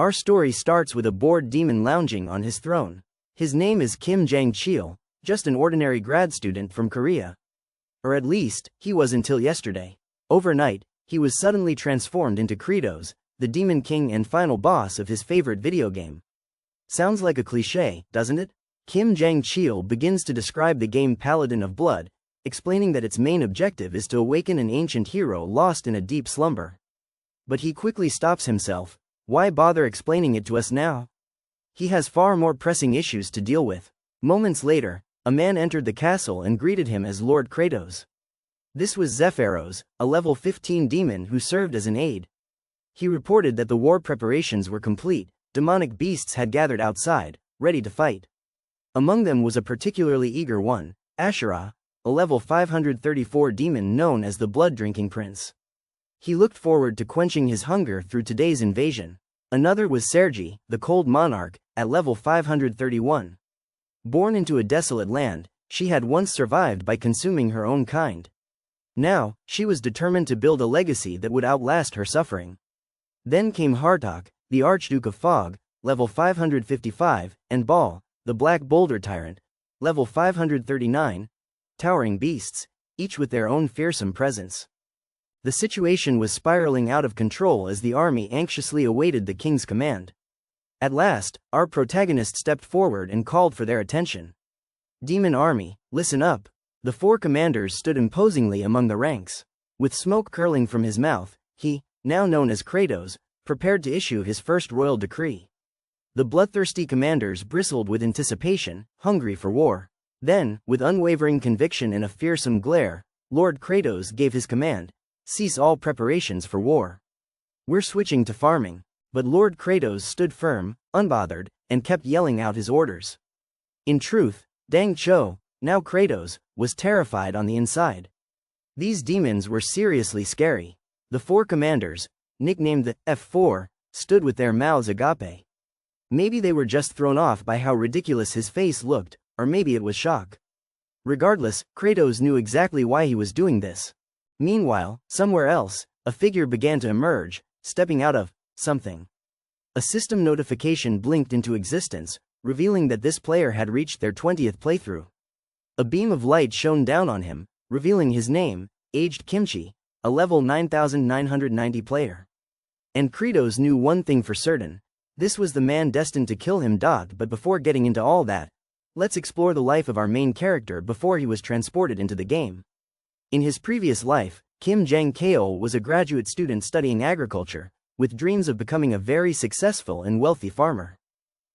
Our story starts with a bored demon lounging on his throne. His name is Kim Jang-cheol, just an ordinary grad student from Korea. Or at least, he was until yesterday. Overnight, he was suddenly transformed into Kratos, the demon king and final boss of his favorite video game. Sounds like a cliché, doesn't it? Kim Jang-cheol begins to describe the game Paladin of Blood, explaining that its main objective is to awaken an ancient hero lost in a deep slumber. But he quickly stops himself. Why bother explaining it to us now? He has far more pressing issues to deal with. Moments later, a man entered the castle and greeted him as Lord Kratos. This was Zephyros, a level 15 demon who served as an aide. He reported that the war preparations were complete, demonic beasts had gathered outside, ready to fight. Among them was a particularly eager one, Ashura, a level 534 demon known as the Blood-Drinking Prince. He looked forward to quenching his hunger through today's invasion. Another was Sergi, the Cold Monarch, at level 531. Born into a desolate land, she had once survived by consuming her own kind. Now, she was determined to build a legacy that would outlast her suffering. Then came Hartok, the Archduke of Fog, level 555, and Baal, the Black Boulder Tyrant, level 539, towering beasts, each with their own fearsome presence. The situation was spiraling out of control as the army anxiously awaited the king's command. At last, our protagonist stepped forward and called for their attention. Demon army, listen up. The four commanders stood imposingly among the ranks. With smoke curling from his mouth, he, now known as Kratos, prepared to issue his first royal decree. The bloodthirsty commanders bristled with anticipation, hungry for war. Then, with unwavering conviction and a fearsome glare, Lord Kratos gave his command: cease all preparations for war. We're switching to farming. But Lord Kratos stood firm, unbothered, and kept yelling out his orders. In truth, Dang Cho, now Kratos, was terrified on the inside. These demons were seriously scary. The four commanders, nicknamed the F4, stood with their mouths agape. Maybe they were just thrown off by how ridiculous his face looked, or maybe it was shock. Regardless, Kratos knew exactly why he was doing this. Meanwhile, somewhere else, a figure began to emerge, stepping out of something. A system notification blinked into existence, revealing that this player had reached their 20th playthrough. A beam of light shone down on him, revealing his name, Aged Kimchi, a level 9990 player. And Kratos knew one thing for certain: this was the man destined to kill him. But before getting into all that, let's explore the life of our main character before he was transported into the game. In his previous life, Kim Jang-cheol was a graduate student studying agriculture, with dreams of becoming a very successful and wealthy farmer.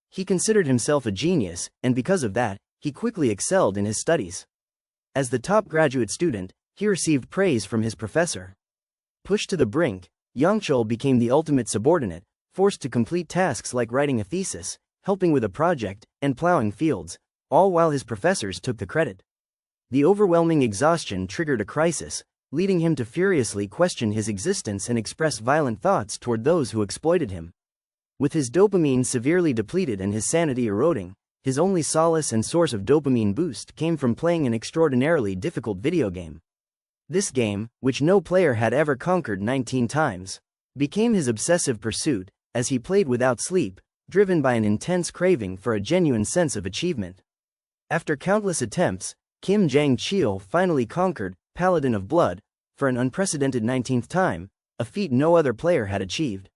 He considered himself a genius, and because of that, he quickly excelled in his studies. As the top graduate student, he received praise from his professor. Pushed to the brink, Yangchul became the ultimate subordinate, forced to complete tasks like writing a thesis, helping with a project, and plowing fields, all while his professors took the credit. The overwhelming exhaustion triggered a crisis, leading him to furiously question his existence and express violent thoughts toward those who exploited him. With his dopamine severely depleted and his sanity eroding, his only solace and source of dopamine boost came from playing an extraordinarily difficult video game. This game, which no player had ever conquered 19 times, became his obsessive pursuit, as he played without sleep, driven by an intense craving for a genuine sense of achievement. After countless attempts, Kim Jang-cheol finally conquered Paladin of Blood, for an unprecedented 19th time, a feat no other player had achieved.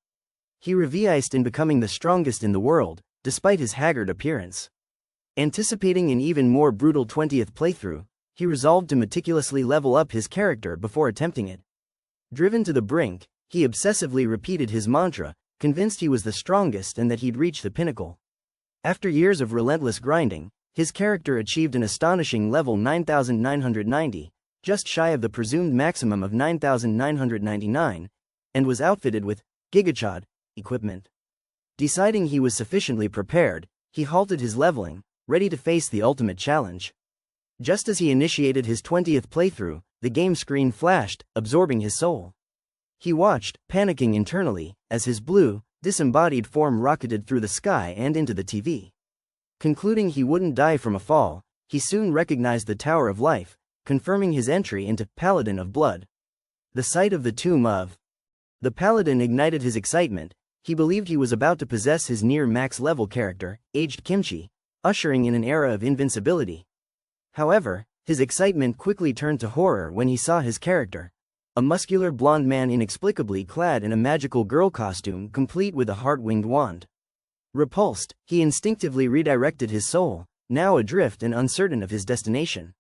He reveiced in becoming the strongest in the world, despite his haggard appearance. Anticipating an even more brutal 20th playthrough, he resolved to meticulously level up his character before attempting it. Driven to the brink, he obsessively repeated his mantra, convinced he was the strongest and that he'd reach the pinnacle. After years of relentless grinding, his character achieved an astonishing level 9990, just shy of the presumed maximum of 9999, and was outfitted with Gigachad equipment. Deciding he was sufficiently prepared, he halted his leveling, ready to face the ultimate challenge. Just as he initiated his 20th playthrough, the game screen flashed, absorbing his soul. He watched, panicking internally, as his blue, disembodied form rocketed through the sky and into the TV. Concluding he wouldn't die from a fall, he soon recognized the Tower of Life, confirming his entry into Paladin of Blood. The sight of the tomb of the Paladin ignited his excitement, He believed he was about to possess his near-max level character, aged Kimchi, ushering in an era of invincibility. However, his excitement quickly turned to horror when he saw his character, a muscular blonde man inexplicably clad in a magical girl costume complete with a heart-winged wand. Repulsed, he instinctively redirected his soul, now adrift and uncertain of his destination.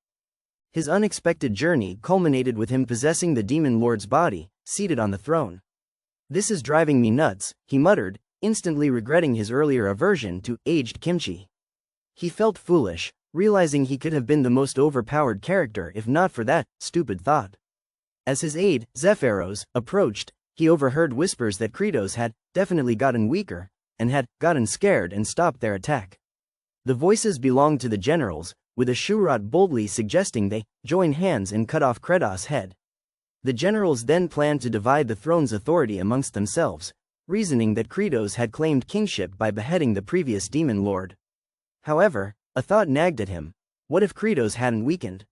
His unexpected journey culminated with him possessing the demon lord's body, seated on the throne. "This is driving me nuts," he muttered, instantly regretting his earlier aversion to aged Kimchi. He felt foolish, realizing he could have been the most overpowered character if not for that stupid thought. As his aide, Zephyros, approached, he overheard whispers that Kratos had definitely gotten weaker, and had gotten scared and stopped their attack. The voices belonged to the generals, with a Shurat boldly suggesting they join hands and cut off Kratos' head. The generals then planned to divide the throne's authority amongst themselves, reasoning that Kratos had claimed kingship by beheading the previous demon lord. However, a thought nagged at him: what if Kratos hadn't weakened?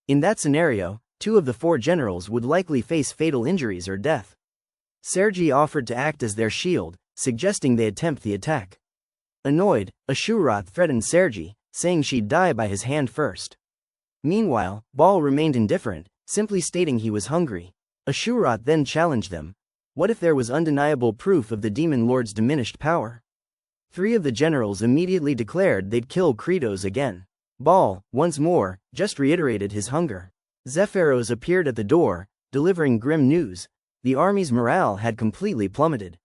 In that scenario, 2 of the 4 generals would likely face fatal injuries or death. Sergei offered to act as their shield, suggesting they attempt the attack. Annoyed, Ashurat threatened Sergei, saying she'd die by his hand first. Meanwhile, Baal remained indifferent, simply stating he was hungry. Ashurat then challenged them: what if there was undeniable proof of the demon lord's diminished power? 3 of the generals immediately declared they'd kill Kratos again. Baal, once more, just reiterated his hunger. Zephyros appeared at the door, delivering grim news: the army's morale had completely plummeted.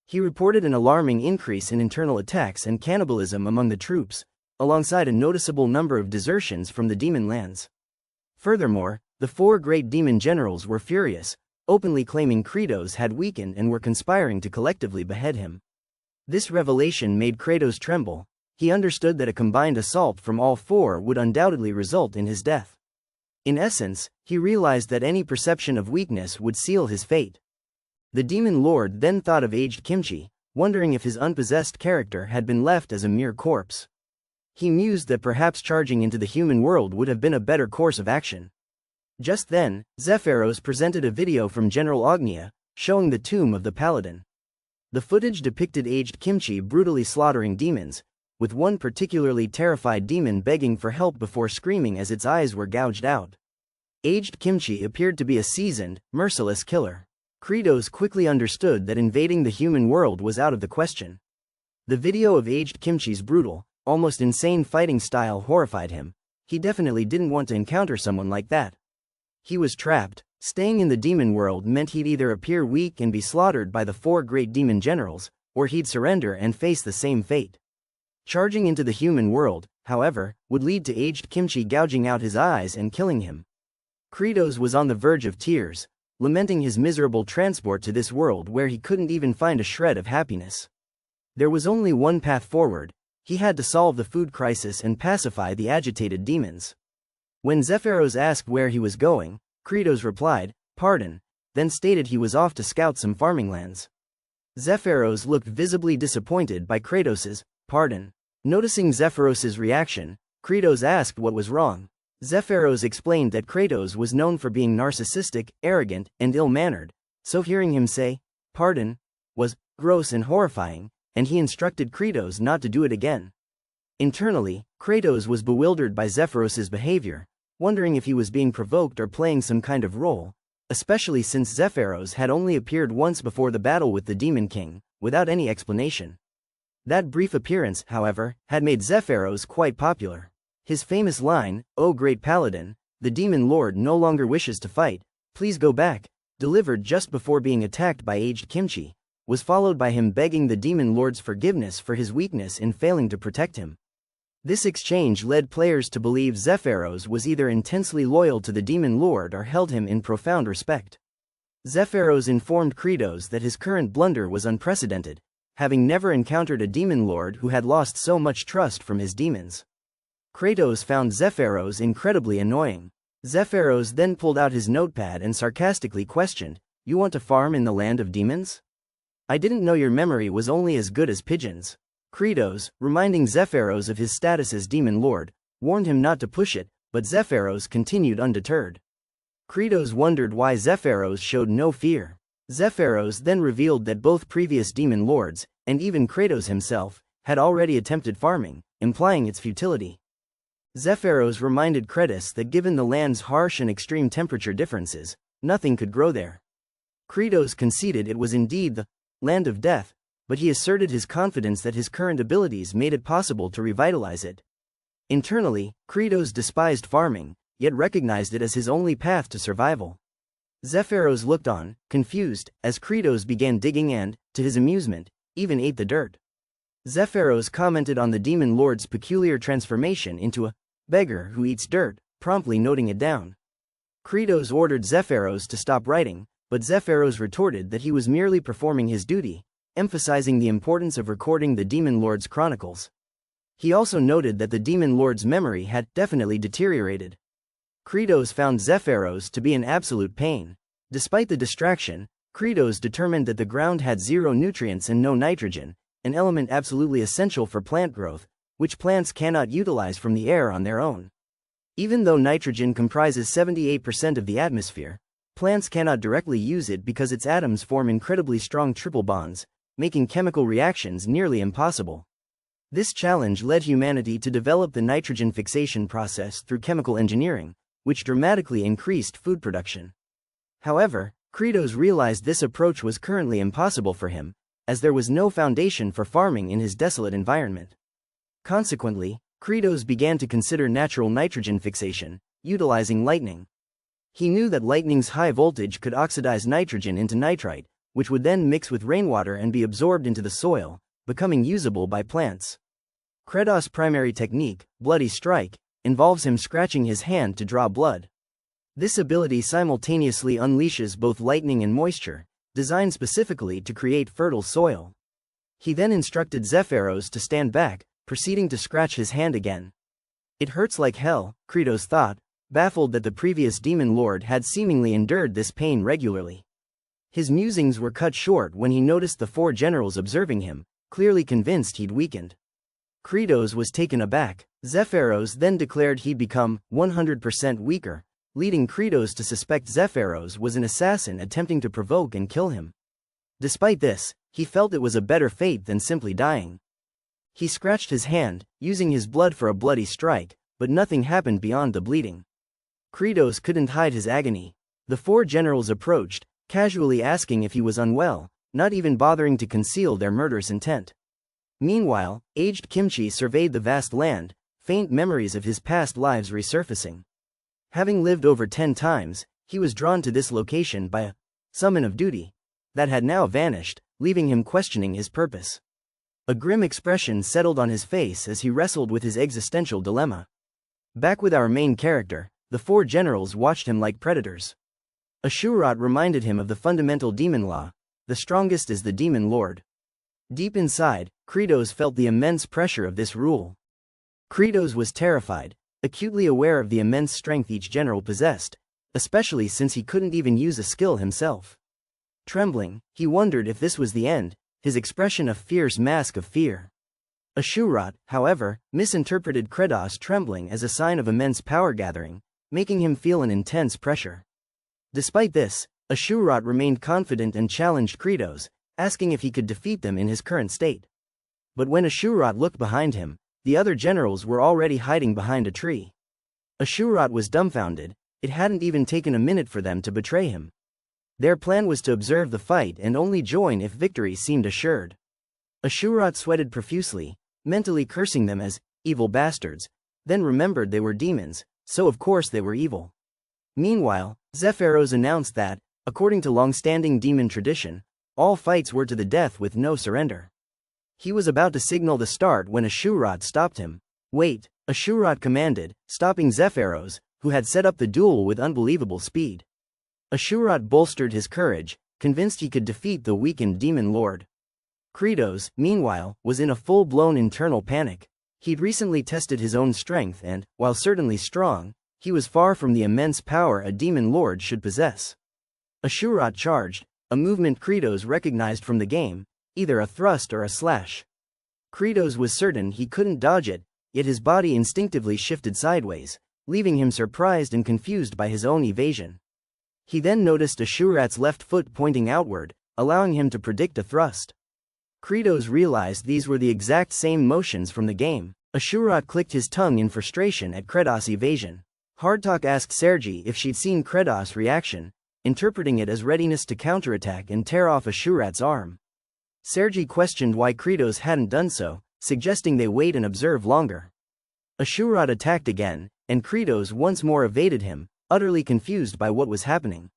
He reported an alarming increase in internal attacks and cannibalism among the troops, alongside a noticeable number of desertions from the demon lands. Furthermore, the 4 great demon generals were furious, openly claiming Kratos had weakened and were conspiring to collectively behead him. This revelation made Kratos tremble. He understood that a combined assault from all 4 would undoubtedly result in his death. In essence, he realized that any perception of weakness would seal his fate. The demon lord then thought of aged Kimchi, wondering if his unpossessed character had been left as a mere corpse. He mused that perhaps charging into the human world would have been a better course of action. Just then, Zephyros presented a video from General Ognia, showing the tomb of the paladin. The footage depicted aged Kimchi brutally slaughtering demons, with one particularly terrified demon begging for help before screaming as its eyes were gouged out. Aged Kimchi appeared to be a seasoned, merciless killer. Kratos quickly understood that invading the human world was out of the question. The video of aged Kimchi's brutal, almost insane fighting style horrified him. He definitely didn't want to encounter someone like that. He was trapped. Staying in the demon world meant he'd either appear weak and be slaughtered by the 4 great demon generals, or he'd surrender and face the same fate. Charging into the human world, however, would lead to aged Kimchi gouging out his eyes and killing him. Kratos was on the verge of tears, lamenting his miserable transport to this world where he couldn't even find a shred of happiness. There was only one path forward: he had to solve the food crisis and pacify the agitated demons. When Zephyros asked where he was going, Kratos replied, "Pardon," then stated he was off to scout some farming lands. Zephyros looked visibly disappointed by Kratos' "pardon." Noticing Zephyros's reaction, Kratos asked what was wrong. Zephyros explained that Kratos was known for being narcissistic, arrogant, and ill-mannered, so hearing him say, "pardon," was gross and horrifying, and he instructed Kratos not to do it again. Internally, Kratos was bewildered by Zephyros's behavior, wondering if he was being provoked or playing some kind of role, especially since Zephyros had only appeared once before the battle with the Demon King, without any explanation. That brief appearance, however, had made Zephyros quite popular. His famous line, "O great paladin, the demon lord no longer wishes to fight, please go back," delivered just before being attacked by aged Kimchi, was followed by him begging the demon lord's forgiveness for his weakness in failing to protect him. This exchange led players to believe Zephyros was either intensely loyal to the demon lord or held him in profound respect. Zephyros informed Kratos that his current blunder was unprecedented, having never encountered a demon lord who had lost so much trust from his demons. Kratos found Zephyros incredibly annoying. Zephyros then pulled out his notepad and sarcastically questioned, "You want to farm in the land of demons? I didn't know your memory was only as good as pigeons." Kratos, reminding Zephyros of his status as demon lord, warned him not to push it, but Zephyros continued undeterred. Kratos wondered why Zephyros showed no fear. Zephyros then revealed that both previous demon lords, and even Kratos himself, had already attempted farming, implying its futility. Zephyros reminded Kratos that given the land's harsh and extreme temperature differences, nothing could grow there. Kratos conceded it was indeed the land of death, but he asserted his confidence that his current abilities made it possible to revitalize it. Internally, Kratos despised farming, yet recognized it as his only path to survival. Zephyros looked on, confused, as Kratos began digging and, to his amusement, even ate the dirt. Zephyros commented on the demon lord's peculiar transformation into a beggar who eats dirt, promptly noting it down. Kratos ordered Zephyros to stop writing, but Zephyros retorted that he was merely performing his duty, emphasizing the importance of recording the demon lord's chronicles. He also noted that the demon lord's memory had definitely deteriorated. Kratos found Zephyros to be an absolute pain. Despite the distraction, Kratos determined that the ground had zero nutrients and no nitrogen, an element absolutely essential for plant growth, which plants cannot utilize from the air on their own. Even though nitrogen comprises 78% of the atmosphere, plants cannot directly use it because its atoms form incredibly strong triple bonds, making chemical reactions nearly impossible. This challenge led humanity to develop the nitrogen fixation process through chemical engineering, which dramatically increased food production. However, Kratos realized this approach was currently impossible for him, as there was no foundation for farming in his desolate environment. Consequently, Kratos began to consider natural nitrogen fixation, utilizing lightning. He knew that lightning's high voltage could oxidize nitrogen into nitrite, which would then mix with rainwater and be absorbed into the soil, becoming usable by plants. Kratos' primary technique, Bloody Strike, involves him scratching his hand to draw blood. This ability simultaneously unleashes both lightning and moisture, designed specifically to create fertile soil. He then instructed Zephyros to stand back, proceeding to scratch his hand again. It hurts like hell, Kratos thought, baffled that the previous demon lord had seemingly endured this pain regularly. His musings were cut short when he noticed the four generals observing him, clearly convinced he'd weakened. Kratos was taken aback. Zephyros then declared he'd become 100% weaker, leading Kratos to suspect Zephyros was an assassin attempting to provoke and kill him. Despite this, he felt it was a better fate than simply dying. He scratched his hand, using his blood for a bloody strike, but nothing happened beyond the bleeding. Kratos couldn't hide his agony. The four generals approached, casually asking if he was unwell, not even bothering to conceal their murderous intent. Meanwhile, aged Kimchi surveyed the vast land, faint memories of his past lives resurfacing. Having lived over 10 times, he was drawn to this location by a summon of duty that had now vanished, leaving him questioning his purpose. A grim expression settled on his face as he wrestled with his existential dilemma. Back with our main character, the four generals watched him like predators. Ashurat reminded him of the fundamental demon law: the strongest is the demon lord. Deep inside, Kratos felt the immense pressure of this rule. Kratos was terrified, acutely aware of the immense strength each general possessed, especially since he couldn't even use a skill himself. Trembling, he wondered if this was the end, his expression a fierce mask of fear. Ashurat, however, misinterpreted Kratos' trembling as a sign of immense power gathering, making him feel an intense pressure. Despite this, Ashurat remained confident and challenged Kratos, asking if he could defeat them in his current state. But when Ashurat looked behind him, the other generals were already hiding behind a tree. Ashurat was dumbfounded. It hadn't even taken a minute for them to betray him. Their plan was to observe the fight and only join if victory seemed assured. Ashurat sweated profusely, mentally cursing them as evil bastards, then remembered they were demons, so of course they were evil. Meanwhile, Zephyros announced that, according to long-standing demon tradition, all fights were to the death with no surrender. He was about to signal the start when Ashurat stopped him. "Wait," Ashurat commanded, stopping Zephyros, who had set up the duel with unbelievable speed. Ashurat bolstered his courage, convinced he could defeat the weakened demon lord. Kratos, meanwhile, was in a full-blown internal panic. He'd recently tested his own strength and, while certainly strong, he was far from the immense power a demon lord should possess. Ashurat charged, a movement Kratos recognized from the game, either a thrust or a slash. Kratos was certain he couldn't dodge it, yet his body instinctively shifted sideways, leaving him surprised and confused by his own evasion. He then noticed Ashurat's left foot pointing outward, allowing him to predict a thrust. Kratos realized these were the exact same motions from the game. Ashurat clicked his tongue in frustration at Kratos' evasion. Hardtalk asked Sergi if she'd seen Kratos' reaction, interpreting it as readiness to counterattack and tear off Ashurat's arm. Sergi questioned why Kratos hadn't done so, suggesting they wait and observe longer. Ashurat attacked again, and Kratos once more evaded him, utterly confused by what was happening.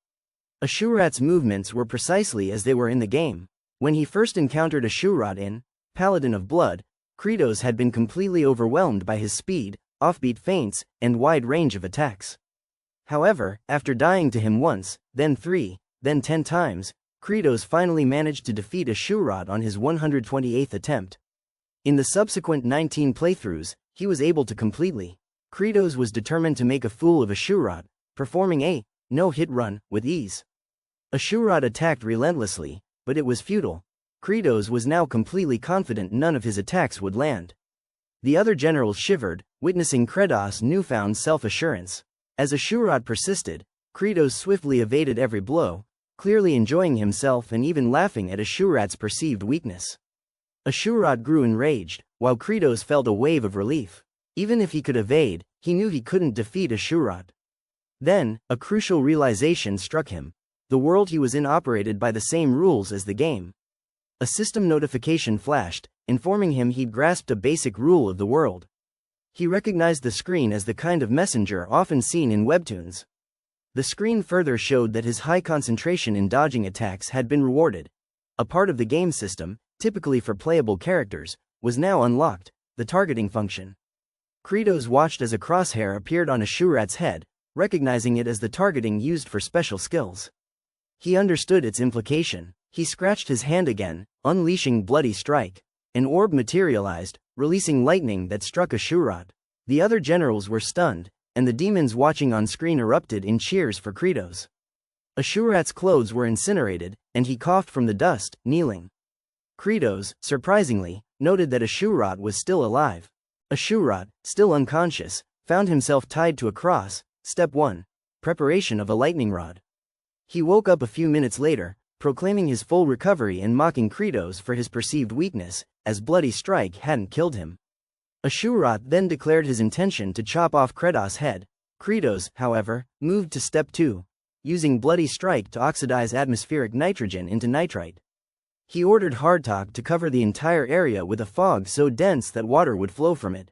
Ashurat's movements were precisely as they were in the game. When he first encountered Ashurat in Paladin of Blood, Kratos had been completely overwhelmed by his speed, offbeat feints, and wide range of attacks. However, after dying to him once, then 3, then 10 times, Kratos finally managed to defeat Ashurat on his 128th attempt. In the subsequent 19 playthroughs, he was able to completely. Kratos was determined to make a fool of Ashurat, performing a no-hit run with ease. Ashurat attacked relentlessly, but it was futile. Kratos was now completely confident none of his attacks would land. The other generals shivered, witnessing Kratos' newfound self-assurance. As Ashurat persisted, Kratos swiftly evaded every blow, clearly enjoying himself and even laughing at Ashurat's perceived weakness. Ashurat grew enraged, while Kratos felt a wave of relief. Even if he could evade, he knew he couldn't defeat Ashurat. Then, a crucial realization struck him. The world he was in operated by the same rules as the game. A system notification flashed, informing him he'd grasped a basic rule of the world. He recognized the screen as the kind of messenger often seen in webtoons. The screen further showed that his high concentration in dodging attacks had been rewarded. A part of the game system, typically for playable characters, was now unlocked, the targeting function. Kratos watched as a crosshair appeared on Ashurat's head, recognizing it as the targeting used for special skills. He understood its implication. He scratched his hand again, unleashing Bloody Strike. An orb materialized, releasing lightning that struck Ashurat. The other generals were stunned, and the demons watching on screen erupted in cheers for Kratos. Ashurat's clothes were incinerated, and he coughed from the dust, kneeling. Kratos, surprisingly, noted that Ashurat was still alive. Ashurat, still unconscious, found himself tied to a cross. Step 1. Preparation of a lightning rod. He woke up a few minutes later, proclaiming his full recovery and mocking Kratos for his perceived weakness, as Bloody Strike hadn't killed him. Ashurat then declared his intention to chop off Kratos' head. Kratos, however, moved to Step 2, using Bloody Strike to oxidize atmospheric nitrogen into nitrite. He ordered Hardtalk to cover the entire area with a fog so dense that water would flow from it.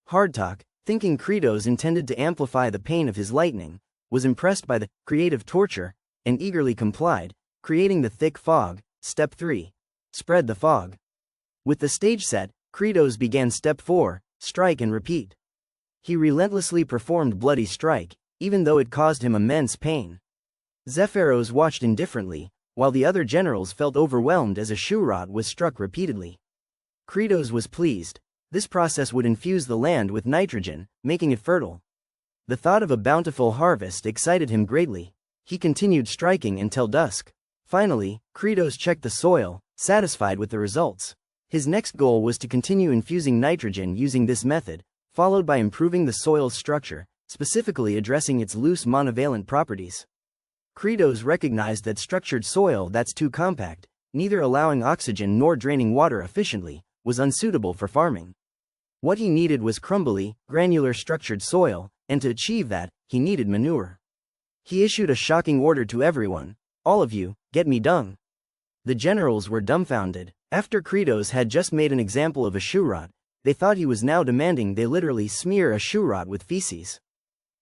Hardtalk, thinking Kratos intended to amplify the pain of his lightning, was impressed by the creative torture, and eagerly complied, creating the thick fog. Step 3. Spread the fog. With the stage set, Kratos began Step 4, strike and repeat. He relentlessly performed Bloody Strike, even though it caused him immense pain. Zephyros watched indifferently, while the other generals felt overwhelmed as Ashurat was struck repeatedly. Kratos was pleased. This process would infuse the land with nitrogen, making it fertile. The thought of a bountiful harvest excited him greatly. He continued striking until dusk. Finally, Kratos checked the soil, satisfied with the results. His next goal was to continue infusing nitrogen using this method, followed by improving the soil's structure, specifically addressing its loose monovalent properties. Kratos recognized that structured soil that's too compact, neither allowing oxygen nor draining water efficiently, was unsuitable for farming. What he needed was crumbly, granular structured soil, and to achieve that, he needed manure. He issued a shocking order to everyone: all of you, get me dung. The generals were dumbfounded. After Kratos had just made an example of Ashurat, they thought he was now demanding they literally smear Ashurat with feces.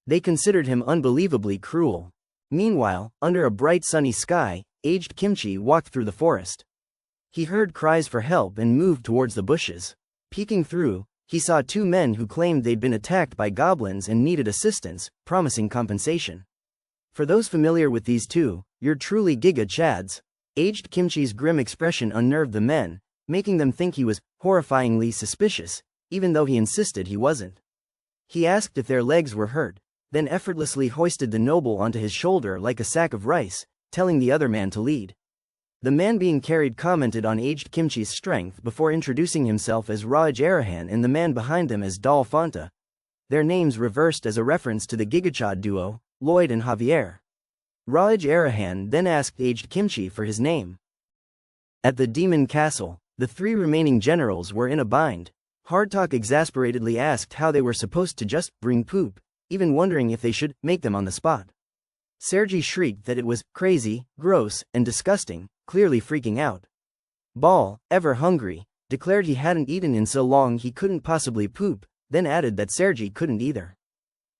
They considered him unbelievably cruel. Meanwhile, under a bright sunny sky, aged Kimchi walked through the forest. He heard cries for help and moved towards the bushes. Peeking through, he saw two men who claimed they'd been attacked by goblins and needed assistance, promising compensation. For those familiar with these two, you're truly Giga Chads. Aged Kimchi's grim expression unnerved the men, making them think he was horrifyingly suspicious, even though he insisted he wasn't. He asked if their legs were hurt, then effortlessly hoisted the noble onto his shoulder like a sack of rice, telling the other man to lead. The man being carried commented on aged Kimchi's strength before introducing himself as Raj Arahan and the man behind them as Dal Fanta. Their names reversed as a reference to the Gigachad duo, Lloyd and Javier. Raj Arahan then asked aged Kimchi for his name. At the demon castle, the 3 remaining generals were in a bind. Hardtalk exasperatedly asked how they were supposed to just bring poop, even wondering if they should make them on the spot. Sergei shrieked that it was crazy, gross, and disgusting, clearly freaking out. Ball, ever hungry, declared he hadn't eaten in so long he couldn't possibly poop, then added that Sergei couldn't either.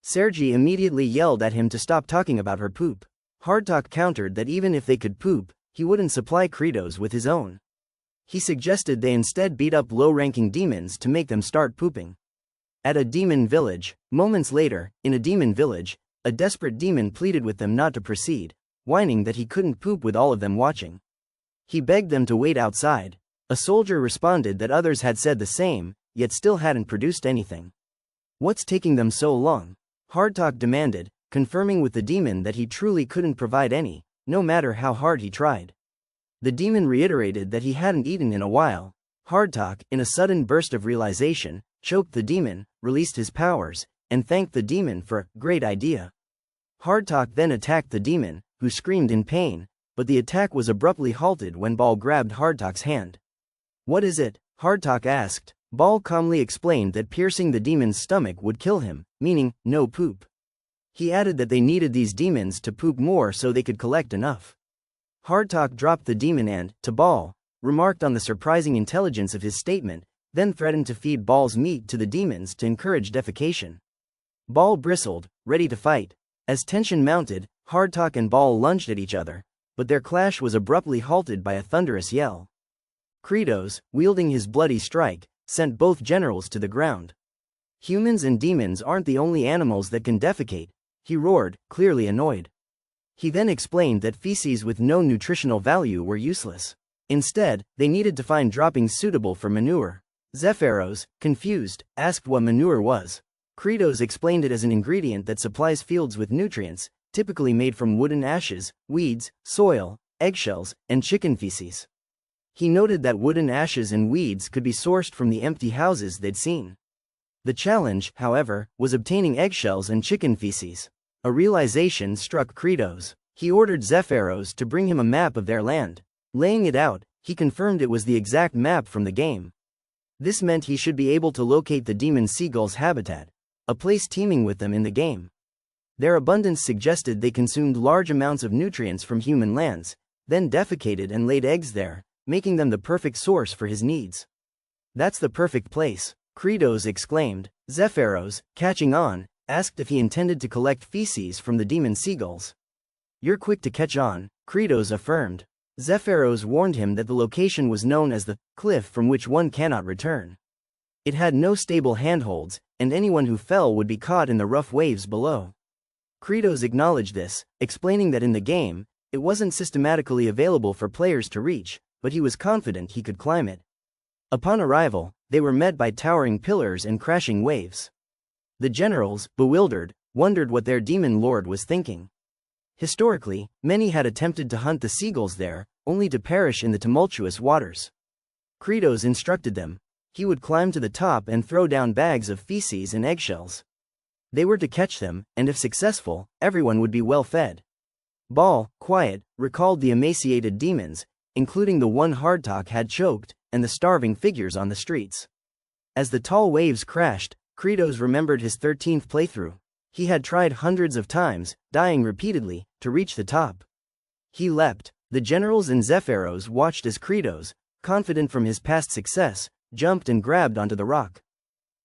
Sergei immediately yelled at him to stop talking about her poop. Hardtalk countered that even if they could poop, he wouldn't supply Kratos with his own. He suggested they instead beat up low-ranking demons to make them start pooping. At a demon village, moments later, in a demon village, a desperate demon pleaded with them not to proceed, whining that he couldn't poop with all of them watching. He begged them to wait outside. A soldier responded that others had said the same, yet still hadn't produced anything. What's taking them so long? Hardtalk demanded, confirming with the demon that he truly couldn't provide any, no matter how hard he tried. The demon reiterated that he hadn't eaten in a while. Hardtalk, in a sudden burst of realization, choked the demon, released his powers, and thanked the demon for a great idea. Hardtalk then attacked the demon, who screamed in pain, but the attack was abruptly halted when Ball grabbed Hardtalk's hand. "What is it?" Hardtalk asked. Ball calmly explained that piercing the demon's stomach would kill him, meaning no poop. He added that they needed these demons to poop more so they could collect enough. Hardtalk dropped the demon and, to Ball, remarked on the surprising intelligence of his statement, then threatened to feed Ball's meat to the demons to encourage defecation. Ball bristled, ready to fight. As tension mounted, Hardtalk and Ball lunged at each other, but their clash was abruptly halted by a thunderous yell. Kratos, wielding his bloody strike, sent both generals to the ground. "Humans and demons aren't the only animals that can defecate," he roared, clearly annoyed. He then explained that feces with no nutritional value were useless. Instead, they needed to find droppings suitable for manure. Zephyros, confused, asked what manure was. Kratos explained it as an ingredient that supplies fields with nutrients, typically made from wooden ashes, weeds, soil, eggshells, and chicken feces. He noted that wooden ashes and weeds could be sourced from the empty houses they'd seen. The challenge, however, was obtaining eggshells and chicken feces. A realization struck Kratos. He ordered Zephyros to bring him a map of their land. Laying it out, he confirmed it was the exact map from the game. This meant he should be able to locate the demon seagull's habitat, a place teeming with them in the game. Their abundance suggested they consumed large amounts of nutrients from human lands, then defecated and laid eggs there, making them the perfect source for his needs. "That's the perfect place," Kratos exclaimed. Zephyros, catching on, asked if he intended to collect feces from the demon seagulls. "You're quick to catch on," Kratos affirmed. Zephyros warned him that the location was known as the cliff from which one cannot return. It had no stable handholds, and anyone who fell would be caught in the rough waves below. Kratos acknowledged this, explaining that in the game, it wasn't systematically available for players to reach, but he was confident he could climb it. Upon arrival, they were met by towering pillars and crashing waves. The generals, bewildered, wondered what their demon lord was thinking. Historically, many had attempted to hunt the seagulls there, only to perish in the tumultuous waters. Kratos instructed them. He would climb to the top and throw down bags of feces and eggshells. They were to catch them, and if successful, everyone would be well fed. Ball, quiet, recalled the emaciated demons, including the one Hardtalk had choked, and the starving figures on the streets. As the tall waves crashed, Kratos remembered his 13th playthrough. He had tried hundreds of times, dying repeatedly, to reach the top. He leapt. The generals and Zephyros watched as Kratos, confident from his past success, jumped and grabbed onto the rock.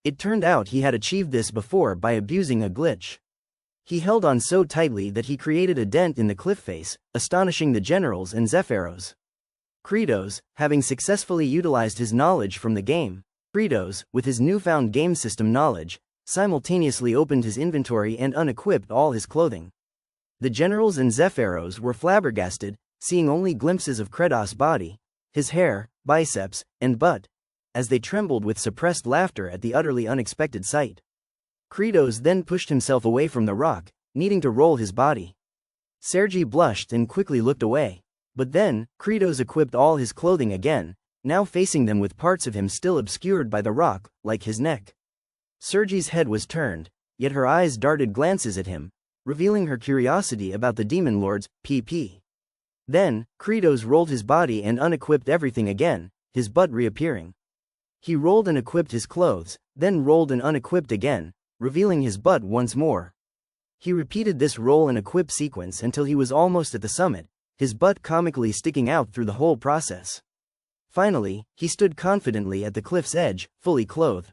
It turned out he had achieved this before by abusing a glitch. He held on so tightly that he created a dent in the cliff face, astonishing the generals and Zephyros. Kratos, having successfully utilized his knowledge from the game, Kratos, with his newfound game system knowledge, simultaneously opened his inventory and unequipped all his clothing. The generals and Zephyros were flabbergasted, seeing only glimpses of Kratos' body, his hair, biceps, and butt, as they trembled with suppressed laughter at the utterly unexpected sight. Kratos then pushed himself away from the rock, needing to roll his body. Sergei blushed and quickly looked away. But then, Kratos equipped all his clothing again, now facing them with parts of him still obscured by the rock, like his neck. Sergei's head was turned, yet her eyes darted glances at him, revealing her curiosity about the Demon Lord's PP. Then, Kratos rolled his body and unequipped everything again, his butt reappearing. He rolled and equipped his clothes, then rolled and unequipped again, revealing his butt once more. He repeated this roll and equip sequence until he was almost at the summit, his butt comically sticking out through the whole process. Finally, he stood confidently at the cliff's edge, fully clothed.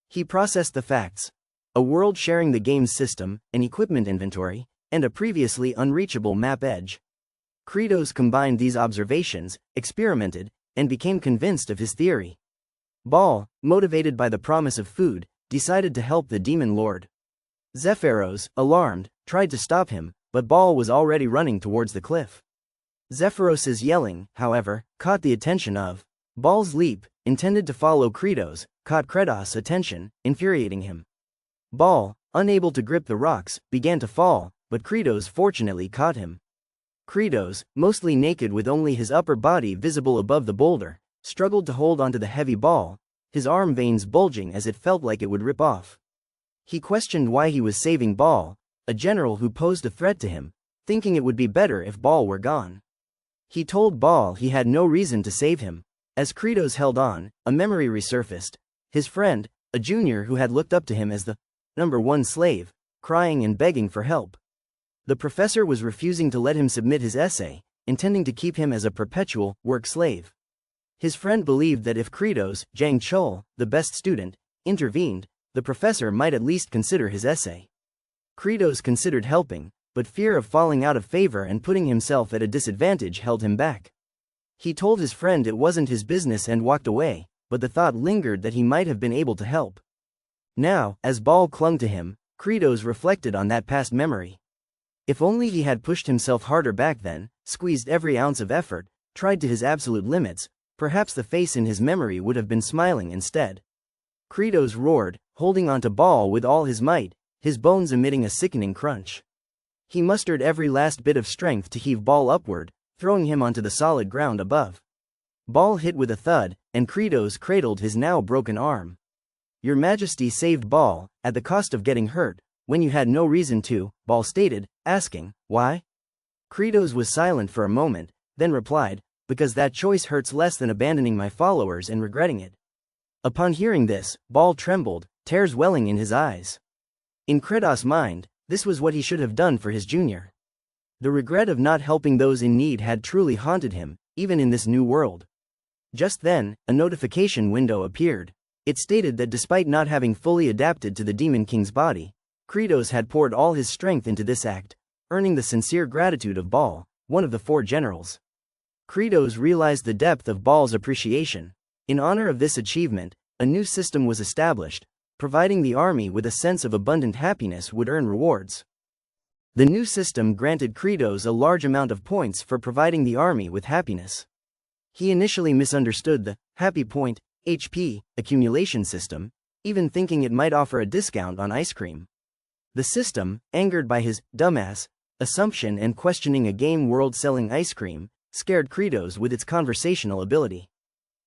He processed the facts. A world sharing the game's system, an equipment inventory, and a previously unreachable map edge. Kratos combined these observations, experimented, and became convinced of his theory. Baal, motivated by the promise of food, decided to help the Demon Lord. Zephyros, alarmed, tried to stop him, but Baal was already running towards the cliff. Zephyros's yelling, however, caught the attention of Baal's leap, intended to follow Kratos, caught Kratos' attention, infuriating him. Baal, unable to grip the rocks, began to fall, but Kratos fortunately caught him. Kratos, mostly naked with only his upper body visible above the boulder, struggled to hold onto the heavy ball, his arm veins bulging as it felt like it would rip off. He questioned why he was saving Baal, a general who posed a threat to him, thinking it would be better if Baal were gone. He told Baal he had no reason to save him. As Kratos held on, a memory resurfaced. His friend, a junior who had looked up to him as the #1 slave, crying and begging for help. The professor was refusing to let him submit his essay, intending to keep him as a perpetual work slave. His friend believed that if Kratos, Jang Chul, the best student, intervened, the professor might at least consider his essay. Kratos considered helping, but fear of falling out of favor and putting himself at a disadvantage held him back. He told his friend it wasn't his business and walked away, but the thought lingered that he might have been able to help. Now, as Baal clung to him, Kratos reflected on that past memory. If only he had pushed himself harder back then, squeezed every ounce of effort, tried to his absolute limits, perhaps the face in his memory would have been smiling instead. Kratos roared, holding onto Baal with all his might, his bones emitting a sickening crunch. He mustered every last bit of strength to heave Baal upward, throwing him onto the solid ground above. Baal hit with a thud, and Kratos cradled his now broken arm. "Your Majesty saved Baal, at the cost of getting hurt, when you had no reason to," Baal stated, asking, "Why?" Kratos was silent for a moment, then replied, "Because that choice hurts less than abandoning my followers and regretting it." Upon hearing this, Baal trembled, tears welling in his eyes. In Kratos' mind, this was what he should have done for his junior. The regret of not helping those in need had truly haunted him, even in this new world. Just then, a notification window appeared. It stated that despite not having fully adapted to the Demon King's body, Kratos had poured all his strength into this act, earning the sincere gratitude of Baal, one of the 4 generals. Kratos realized the depth of Baal's appreciation. In honor of this achievement, a new system was established, providing the army with a sense of abundant happiness would earn rewards. The new system granted Kratos a large amount of points for providing the army with happiness. He initially misunderstood the happy point, HP, accumulation system, even thinking it might offer a discount on ice cream. The system, angered by his dumbass assumption and questioning a game world selling ice cream, scared Kratos with its conversational ability.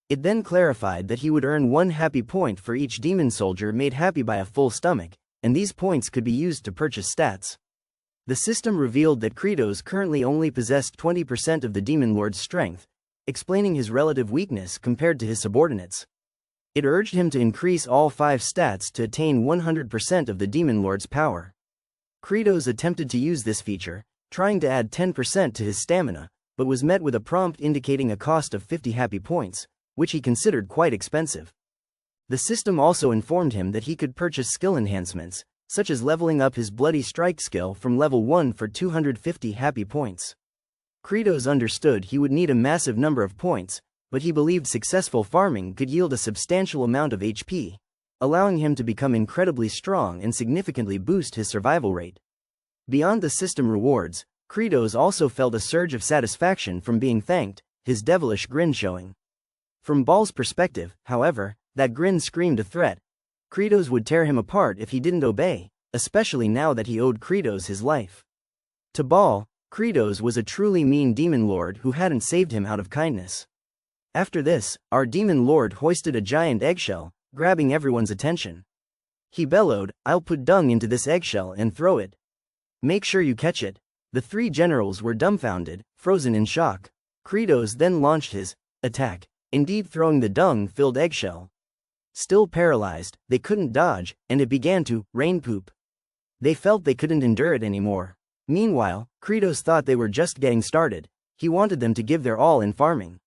It then clarified that he would earn 1 happy point for each demon soldier made happy by a full stomach, and these points could be used to purchase stats. The system revealed that Kratos currently only possessed 20% of the Demon Lord's strength, explaining his relative weakness compared to his subordinates. It urged him to increase all 5 stats to attain 100% of the Demon Lord's power. Kratos attempted to use this feature, trying to add 10% to his stamina, but was met with a prompt indicating a cost of 50 happy points, which he considered quite expensive. The system also informed him that he could purchase skill enhancements, such as leveling up his Bloody Strike skill from level 1 for 250 happy points. Kratos understood he would need a massive number of points, but he believed successful farming could yield a substantial amount of HP, allowing him to become incredibly strong and significantly boost his survival rate. Beyond the system rewards, Kratos also felt a surge of satisfaction from being thanked, his devilish grin showing. From Baal's perspective, however, that grin screamed a threat. Kratos would tear him apart if he didn't obey, especially now that he owed Kratos his life. To Baal, Kratos was a truly mean demon lord who hadn't saved him out of kindness. After this, our demon lord hoisted a giant eggshell, grabbing everyone's attention. He bellowed, "I'll put dung into this eggshell and throw it." Make sure you catch it. The three generals were dumbfounded, frozen in shock. Kratos then launched his attack, indeed throwing the dung-filled eggshell. Still paralyzed, they couldn't dodge, and it began to rain poop. They felt they couldn't endure it anymore. Meanwhile, Kratos thought they were just getting started. He wanted them to give their all in farming.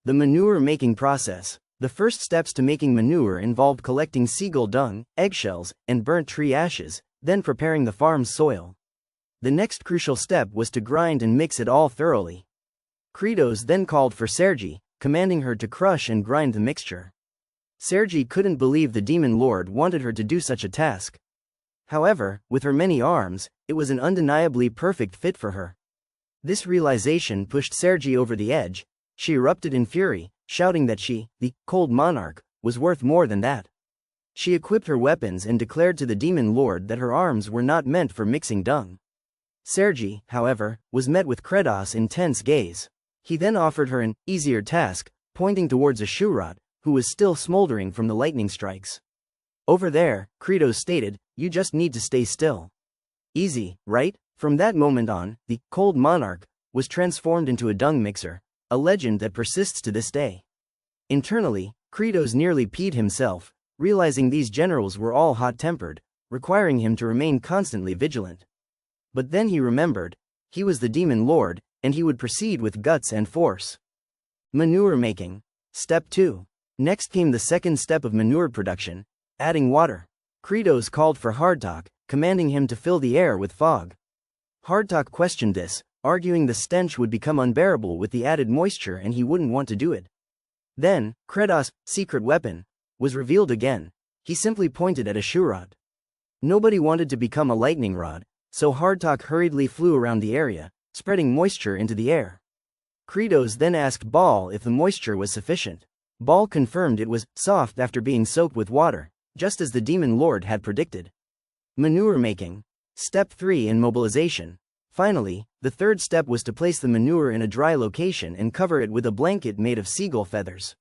The manure-making process. The first steps to making manure involved collecting seagull dung, eggshells, and burnt tree ashes, then preparing the farm's soil. The next crucial step was to grind and mix it all thoroughly. Kratos then called for Sergi, commanding her to crush and grind the mixture. Sergi couldn't believe the demon lord wanted her to do such a task. However, with her many arms, it was an undeniably perfect fit for her. This realization pushed Sergi over the edge. She erupted in fury, shouting that she, the cold monarch, was worth more than that. She equipped her weapons and declared to the demon lord that her arms were not meant for mixing dung. Sergi, however, was met with Kratos' intense gaze. He then offered her an easier task, pointing towards a Shurot, who was still smoldering from the lightning strikes. Over there, Kratos stated, you just need to stay still. Easy, right? From that moment on, the cold monarch was transformed into a dung mixer, a legend that persists to this day. Internally, Kratos nearly peed himself, realizing these generals were all hot-tempered, requiring him to remain constantly vigilant. But then he remembered, he was the demon lord, and he would proceed with guts and force. Manure making. Step 2. Next came the second step of manure production, adding water. Kratos called for Hardtalk, commanding him to fill the air with fog. Hardtalk questioned this, arguing the stench would become unbearable with the added moisture and he wouldn't want to do it. Then, Kratos' secret weapon was revealed again. He simply pointed at a Shurot. Nobody wanted to become a lightning rod, so Hardtalk hurriedly flew around the area, spreading moisture into the air. Kratos then asked Baal if the moisture was sufficient. Baal confirmed it was soft after being soaked with water, just as the demon lord had predicted. Manure making. Step 3 in mobilization. Finally, the third step was to place the manure in a dry location and cover it with a blanket made of seagull feathers.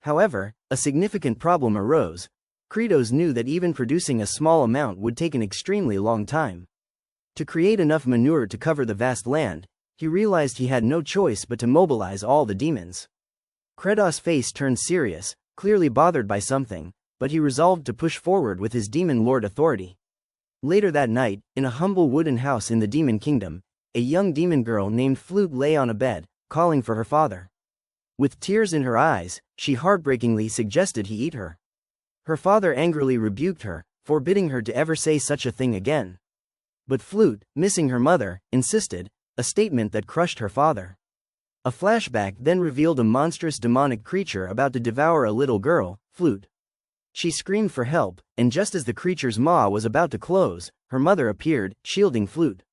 However, a significant problem arose. Kratos knew that even producing a small amount would take an extremely long time. To create enough manure to cover the vast land, he realized he had no choice but to mobilize all the demons. Kratos' face turned serious, clearly bothered by something, but he resolved to push forward with his demon lord authority. Later that night, in a humble wooden house in the demon kingdom, a young demon girl named Flute lay on a bed, calling for her father. With tears in her eyes, she heartbreakingly suggested he eat her. Her father angrily rebuked her, forbidding her to ever say such a thing again. But Flute, missing her mother, insisted, a statement that crushed her father. A flashback then revealed a monstrous demonic creature about to devour a little girl, Flute. She screamed for help, and just as the creature's maw was about to close, her mother appeared, shielding Flute.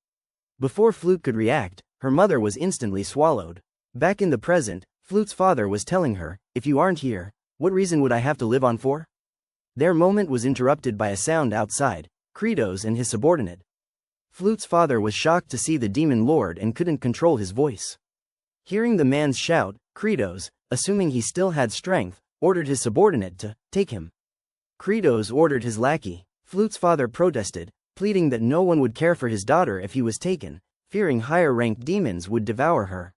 Before Flute could react, her mother was instantly swallowed. Back in the present, Flute's father was telling her, if you aren't here, what reason would I have to live on for? Their moment was interrupted by a sound outside, Kratos and his subordinate. Flute's father was shocked to see the demon lord and couldn't control his voice. Hearing the man's shout, Kratos, assuming he still had strength, ordered his subordinate to take him. Kratos ordered his lackey. Flute's father protested, pleading that no one would care for his daughter if he was taken, fearing higher-ranked demons would devour her.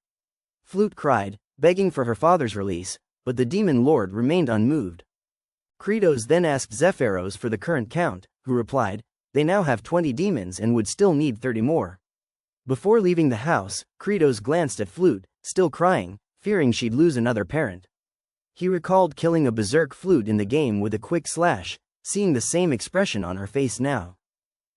Flute cried, begging for her father's release, but the demon lord remained unmoved. Kratos then asked Zephyros for the current count, who replied, they now have 20 demons and would still need 30 more. Before leaving the house, Kratos glanced at Flute, still crying, fearing she'd lose another parent. He recalled killing a berserk Flute in the game with a quick slash, seeing the same expression on her face now.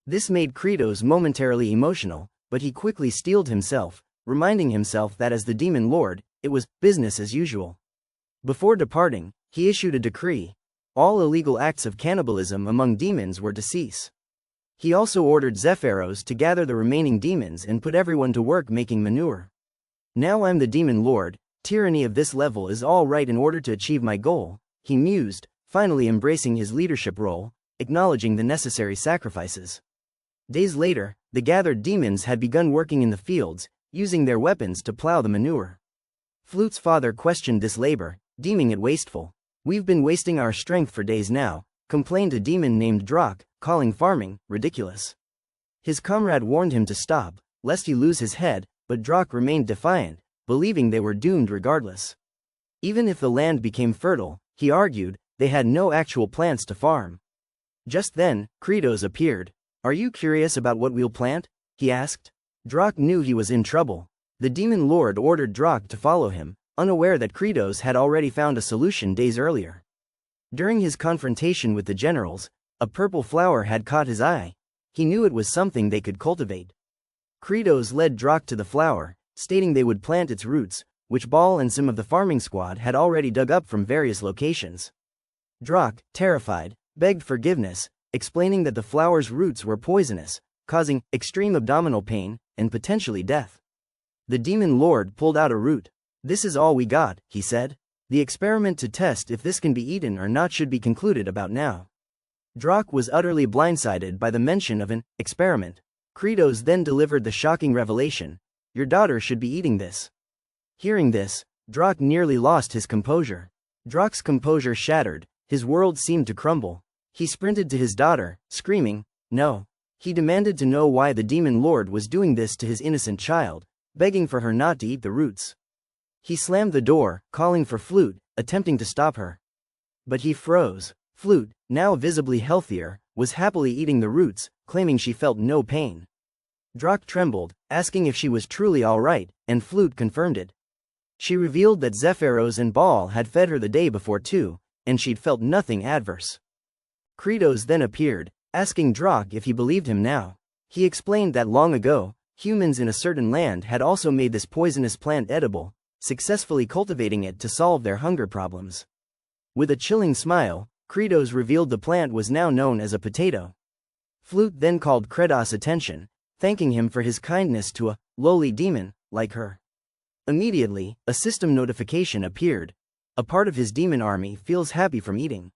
This made Kratos momentarily emotional, but he quickly steeled himself, reminding himself that as the demon lord, it was business as usual. Before departing, he issued a decree. All illegal acts of cannibalism among demons were to cease. He also ordered Zephyros to gather the remaining demons and put everyone to work making manure. Now I'm the demon lord, tyranny of this level is all right in order to achieve my goal, he mused, finally embracing his leadership role, acknowledging the necessary sacrifices. Days later, the gathered demons had begun working in the fields, using their weapons to plow the manure. Flute's father questioned this labor, deeming it wasteful. We've been wasting our strength for days now, complained a demon named Drak, calling farming ridiculous. His comrade warned him to stop, lest he lose his head, but Drak remained defiant, believing they were doomed regardless. Even if the land became fertile, he argued, they had no actual plants to farm. Just then, Kratos appeared. "Are you curious about what we'll plant?" he asked. Drak knew he was in trouble. The demon lord ordered Drak to follow him, unaware that Kratos had already found a solution days earlier. During his confrontation with the generals, a purple flower had caught his eye. He knew it was something they could cultivate. Kratos led Drak to the flower, stating they would plant its roots, which Ball and some of the farming squad had already dug up from various locations. Drak, terrified, begged forgiveness, explaining that the flower's roots were poisonous, causing extreme abdominal pain and potentially death. The demon lord pulled out a root. "This is all we got," he said. "The experiment to test if this can be eaten or not should be concluded about now." Drak was utterly blindsided by the mention of an experiment. Kratos then delivered the shocking revelation, "Your daughter should be eating this." Hearing this, Drak nearly lost his composure. Drak's composure shattered, his world seemed to crumble. He sprinted to his daughter, screaming, "No." He demanded to know why the demon lord was doing this to his innocent child, begging for her not to eat the roots. He slammed the door, calling for Flute, attempting to stop her. But he froze. Flute, now visibly healthier, was happily eating the roots, claiming she felt no pain. Drak trembled, asking if she was truly all right, and Flute confirmed it. She revealed that Zephyros and Ball had fed her the day before too, and she'd felt nothing adverse. Kratos then appeared, asking Drak if he believed him now. He explained that long ago, humans in a certain land had also made this poisonous plant edible, successfully cultivating it to solve their hunger problems. With a chilling smile, Kratos revealed the plant was now known as a potato. Flute then called Kratos' attention, thanking him for his kindness to a lowly demon like her. Immediately, a system notification appeared. A part of his demon army feels happy from eating.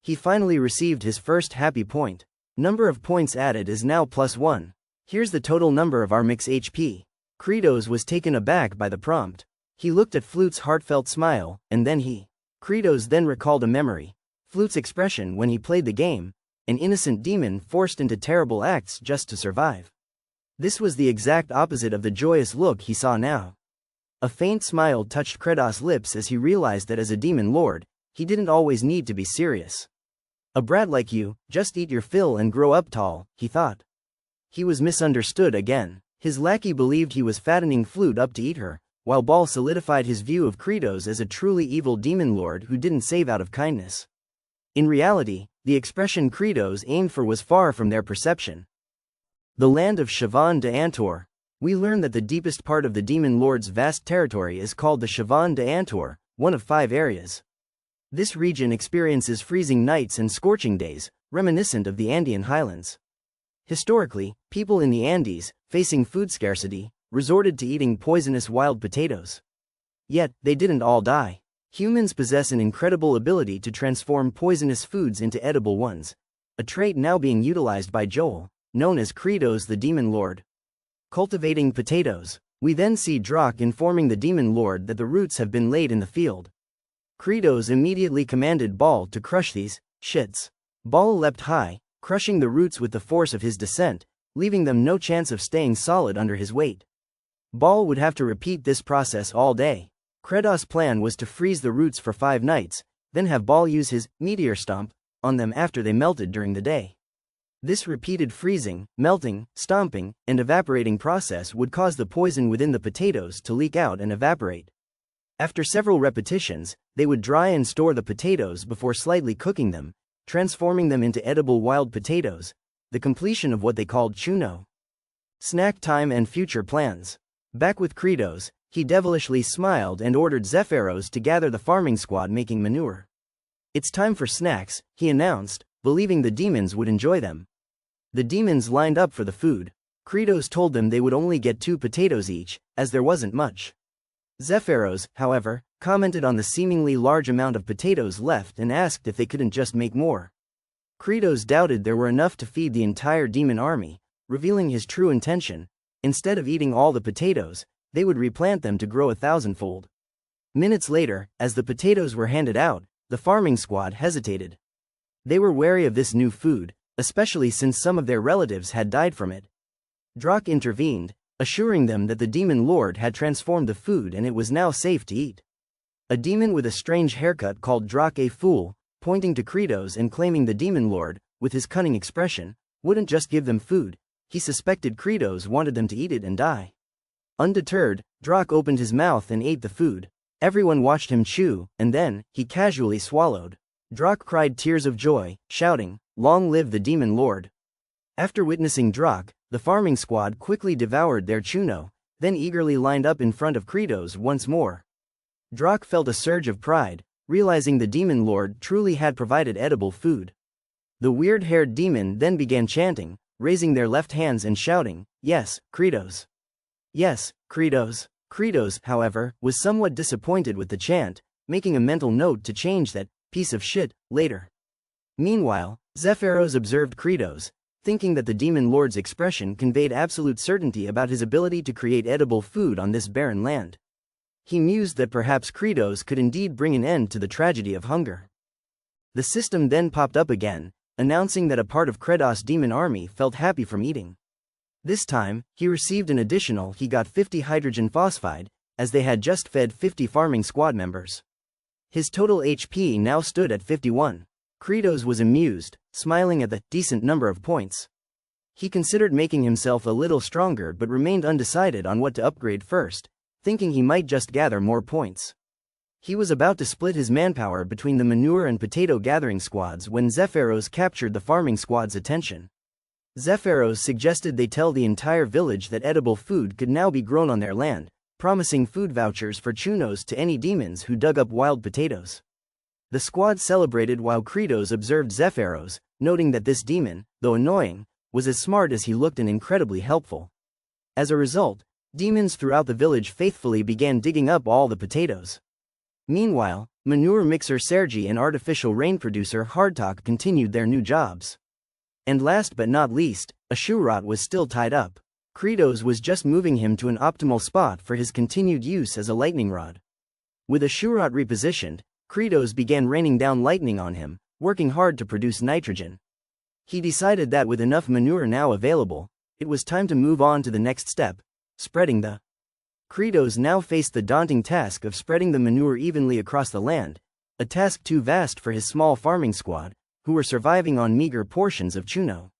He finally received his first happy point. Number of points added is now +1. Here's the total number of our mix HP. Kratos was taken aback by the prompt. He looked at Flute's heartfelt smile, and then Kratos then recalled a memory. Flute's expression when he played the game, an innocent demon forced into terrible acts just to survive. This was the exact opposite of the joyous look he saw now. A faint smile touched Kratos' lips as he realized that as a demon lord, he didn't always need to be serious. "A brat like you, just eat your fill and grow up tall," he thought. He was misunderstood again. His lackey believed he was fattening Flute up to eat her, while Ball solidified his view of Kratos as a truly evil demon lord who didn't save out of kindness. In reality, the expression Kratos aimed for was far from their perception. The land of Siobhan de Antor. We learn that the deepest part of the demon lord's vast territory is called the Siobhan de Antor, one of 5 areas. This region experiences freezing nights and scorching days, reminiscent of the Andean highlands. Historically, people in the Andes, facing food scarcity, resorted to eating poisonous wild potatoes. Yet, they didn't all die. Humans possess an incredible ability to transform poisonous foods into edible ones, a trait now being utilized by Joel, known as Kratos the Demon Lord. Cultivating potatoes. We then see Drak informing the Demon Lord that the roots have been laid in the field. Kratos immediately commanded Ball to crush these shits. Ball leapt high, crushing the roots with the force of his descent, leaving them no chance of staying solid under his weight. Ball would have to repeat this process all day. Kratos' plan was to freeze the roots for 5 nights, then have Ball use his meteor stomp on them after they melted during the day. This repeated freezing, melting, stomping, and evaporating process would cause the poison within the potatoes to leak out and evaporate. After several repetitions, they would dry and store the potatoes before slightly cooking them, transforming them into edible wild potatoes, the completion of what they called chuno. Snack time and future plans. Back with Kratos, he devilishly smiled and ordered Zephyros to gather the farming squad making manure. "It's time for snacks," he announced, believing the demons would enjoy them. The demons lined up for the food. Kratos told them they would only get 2 potatoes each, as there wasn't much. Zephyros, however, commented on the seemingly large amount of potatoes left and asked if they couldn't just make more. Kratos doubted there were enough to feed the entire demon army, revealing his true intention. Instead of eating all the potatoes, they would replant them to grow 1,000-fold. Minutes later, as the potatoes were handed out, the farming squad hesitated. They were wary of this new food, especially since some of their relatives had died from it, Drak intervened, assuring them that the demon lord had transformed the food and it was now safe to eat. A demon with a strange haircut called Drak a fool, pointing to Kratos and claiming the demon lord, with his cunning expression, wouldn't just give them food. He suspected Kratos wanted them to eat it and die. Undeterred, Drak opened his mouth and ate the food. Everyone watched him chew, and then, he casually swallowed. Drak cried tears of joy, shouting, "Long live the demon lord!" After witnessing Drak, the farming squad quickly devoured their chuno, then eagerly lined up in front of Kratos once more. Drak felt a surge of pride, realizing the demon lord truly had provided edible food. The weird-haired demon then began chanting, raising their left hands and shouting, "Yes, Kratos! Yes, Kratos!" Kratos, however, was somewhat disappointed with the chant, making a mental note to change that piece of shit later. Meanwhile, Zephyros observed Kratos, thinking that the demon lord's expression conveyed absolute certainty about his ability to create edible food on this barren land. He mused that perhaps Kratos could indeed bring an end to the tragedy of hunger. The system then popped up again, announcing that a part of Kratos' demon army felt happy from eating. This time, he received an additional he got 50 hydrogen phosphide, as they had just fed 50 farming squad members. His total HP now stood at 51. Kratos was amused, smiling at the decent number of points. He considered making himself a little stronger but remained undecided on what to upgrade first, thinking he might just gather more points. He was about to split his manpower between the manure and potato gathering squads when Zephyros captured the farming squad's attention. Zephyros suggested they tell the entire village that edible food could now be grown on their land, promising food vouchers for chunos to any demons who dug up wild potatoes. The squad celebrated while Kratos observed Zephyros, noting that this demon, though annoying, was as smart as he looked and incredibly helpful. As a result, demons throughout the village faithfully began digging up all the potatoes. Meanwhile, manure mixer Sergi and artificial rain producer Hardtalk continued their new jobs. And last but not least, Ashurat was still tied up. Kratos was just moving him to an optimal spot for his continued use as a lightning rod. With Ashurat repositioned, Kratos began raining down lightning on him, working hard to produce nitrogen. He decided that with enough manure now available, it was time to move on to the next step, spreading the. Kratos now faced the daunting task of spreading the manure evenly across the land, a task too vast for his small farming squad, who were surviving on meager portions of chuno.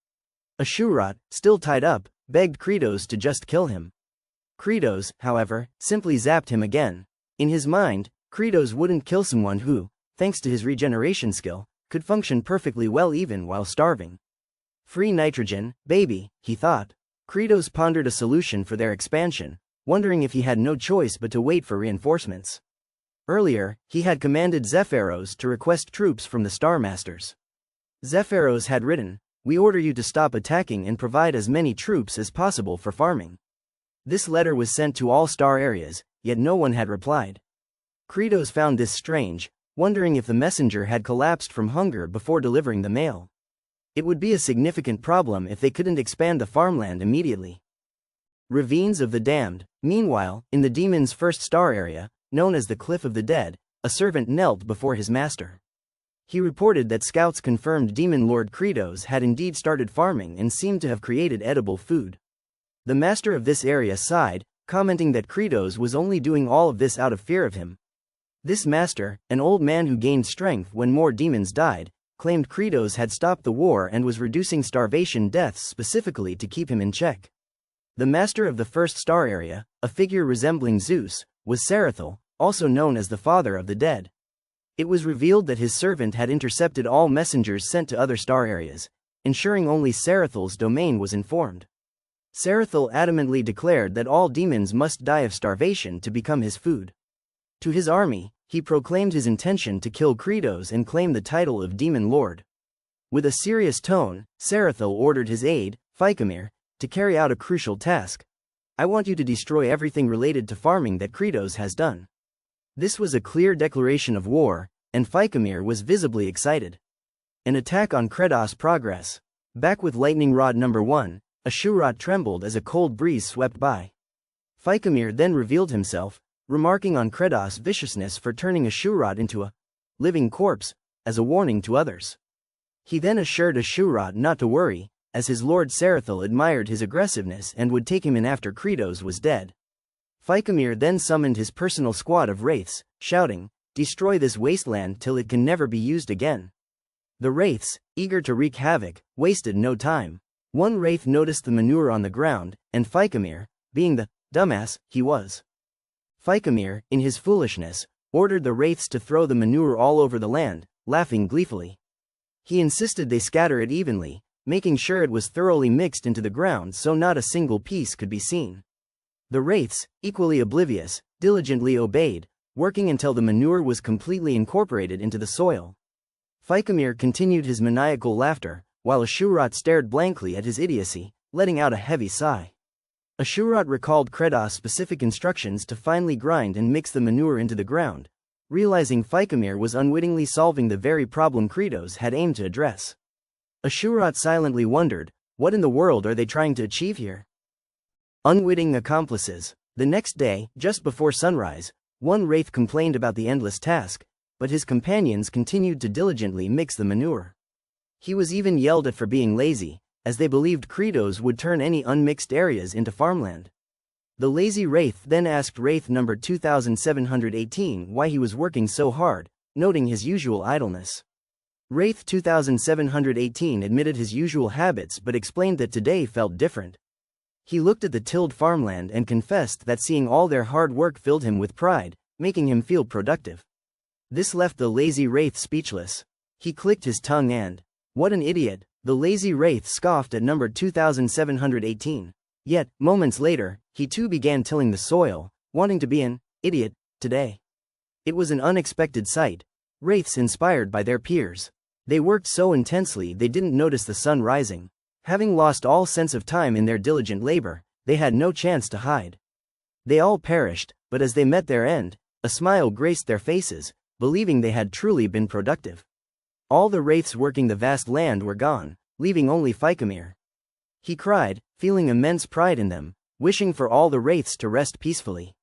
Ashurat, still tied up, begged Kratos to just kill him. Kratos, however, simply zapped him again. In his mind, Kratos wouldn't kill someone who, thanks to his regeneration skill, could function perfectly well even while starving. Free nitrogen, baby, he thought. Kratos pondered a solution for their expansion, wondering if he had no choice but to wait for reinforcements. Earlier, he had commanded Zephyros to request troops from the Star Masters. Zephyros had written, "We order you to stop attacking and provide as many troops as possible for farming." This letter was sent to all star areas, yet no one had replied. Kratos found this strange, wondering if the messenger had collapsed from hunger before delivering the mail. It would be a significant problem if they couldn't expand the farmland immediately. Ravines of the Damned. Meanwhile, in the demon's first star area, known as the Cliff of the Dead, a servant knelt before his master. He reported that scouts confirmed Demon Lord Kratos had indeed started farming and seemed to have created edible food. The master of this area sighed, commenting that Kratos was only doing all of this out of fear of him. This master, an old man who gained strength when more demons died, claimed Kratos had stopped the war and was reducing starvation deaths specifically to keep him in check. The master of the first star area, a figure resembling Zeus, was Sarathel, also known as the father of the dead. It was revealed that his servant had intercepted all messengers sent to other star areas, ensuring only Sarathel's domain was informed. Sarathel adamantly declared that all demons must die of starvation to become his food. To his army, he proclaimed his intention to kill Kratos and claim the title of Demon Lord. With a serious tone, Sarathel ordered his aide, Phycomir, to carry out a crucial task. "I want you to destroy everything related to farming that Kratos has done." This was a clear declaration of war, and Phycomir was visibly excited. An attack on Kratos' progress. Back with lightning rod number 1, Ashurat trembled as a cold breeze swept by. Phycomir then revealed himself, remarking on Kratos' viciousness for turning Ashurat into a living corpse, as a warning to others. He then assured Ashurat not to worry, as his lord Serathil admired his aggressiveness and would take him in after Kratos was dead. Fycomir then summoned his personal squad of wraiths, shouting, "Destroy this wasteland till it can never be used again." The wraiths, eager to wreak havoc, wasted no time. One wraith noticed the manure on the ground, and Fycomir, being the dumbass he was. Fycomir, in his foolishness, ordered the wraiths to throw the manure all over the land, laughing gleefully. He insisted they scatter it evenly, making sure it was thoroughly mixed into the ground so not a single piece could be seen. The wraiths, equally oblivious, diligently obeyed, working until the manure was completely incorporated into the soil. Fycomir continued his maniacal laughter, while Ashurot stared blankly at his idiocy, letting out a heavy sigh. Ashurot recalled Kratos' specific instructions to finely grind and mix the manure into the ground, realizing Fycomir was unwittingly solving the very problem Kratos had aimed to address. Ashurot silently wondered, what in the world are they trying to achieve here? Unwitting accomplices. The next day, just before sunrise, one wraith complained about the endless task, but his companions continued to diligently mix the manure. He was even yelled at for being lazy, as they believed Kratos would turn any unmixed areas into farmland. The lazy wraith then asked wraith number 2718 why he was working so hard, noting his usual idleness. Wraith 2718 admitted his usual habits but explained that today felt different. He looked at the tilled farmland and confessed that seeing all their hard work filled him with pride, making him feel productive. This left the lazy wraith speechless. He clicked his tongue and, "What an idiot," the lazy wraith scoffed at number 2718. Yet, moments later, he too began tilling the soil, wanting to be an idiot today. It was an unexpected sight. Wraiths inspired by their peers. They worked so intensely they didn't notice the sun rising. Having lost all sense of time in their diligent labor, they had no chance to hide. They all perished, but as they met their end, a smile graced their faces, believing they had truly been productive. All the wraiths working the vast land were gone, leaving only Fycomir. He cried, feeling immense pride in them, wishing for all the wraiths to rest peacefully.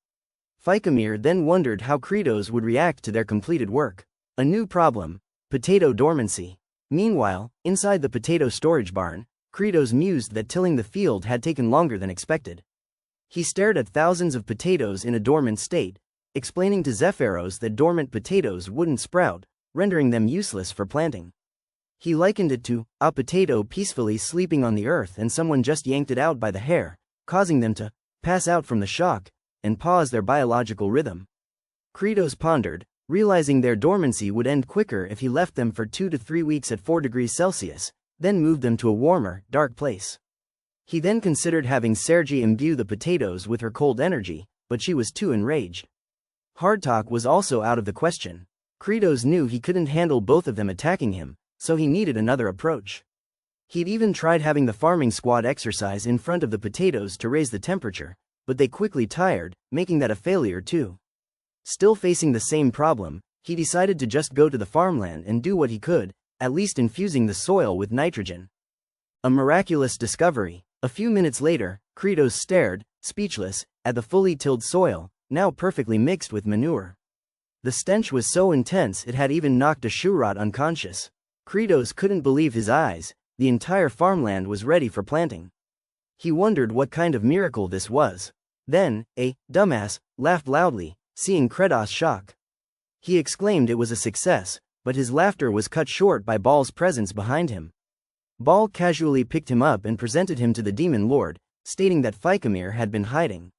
Fycomir then wondered how Kratos would react to their completed work. A new problem: potato dormancy. Meanwhile, inside the potato storage barn, Kratos mused that tilling the field had taken longer than expected. He stared at thousands of potatoes in a dormant state, explaining to Zephyros that dormant potatoes wouldn't sprout, rendering them useless for planting. He likened it to a potato peacefully sleeping on the earth and someone just yanked it out by the hair, causing them to pass out from the shock and pause their biological rhythm. Kratos pondered, realizing their dormancy would end quicker if he left them for 2 to 3 weeks at 4 degrees Celsius, then moved them to a warmer, dark place. He then considered having Sergi imbue the potatoes with her cold energy, but she was too enraged. Hard talk was also out of the question. Kratos knew he couldn't handle both of them attacking him, so he needed another approach. He'd even tried having the farming squad exercise in front of the potatoes to raise the temperature, but they quickly tired, making that a failure too. Still facing the same problem, he decided to just go to the farmland and do what he could, at least infusing the soil with nitrogen. A miraculous discovery. A few minutes later, Kratos stared, speechless, at the fully tilled soil, now perfectly mixed with manure. The stench was so intense it had even knocked Ashurot unconscious. Kratos couldn't believe his eyes. The entire farmland was ready for planting. He wondered what kind of miracle this was. Then, a dumbass laughed loudly, seeing Kratos' shock. He exclaimed it was a success, but his laughter was cut short by Baal's presence behind him. Baal casually picked him up and presented him to the demon lord, stating that Fycomir had been hiding.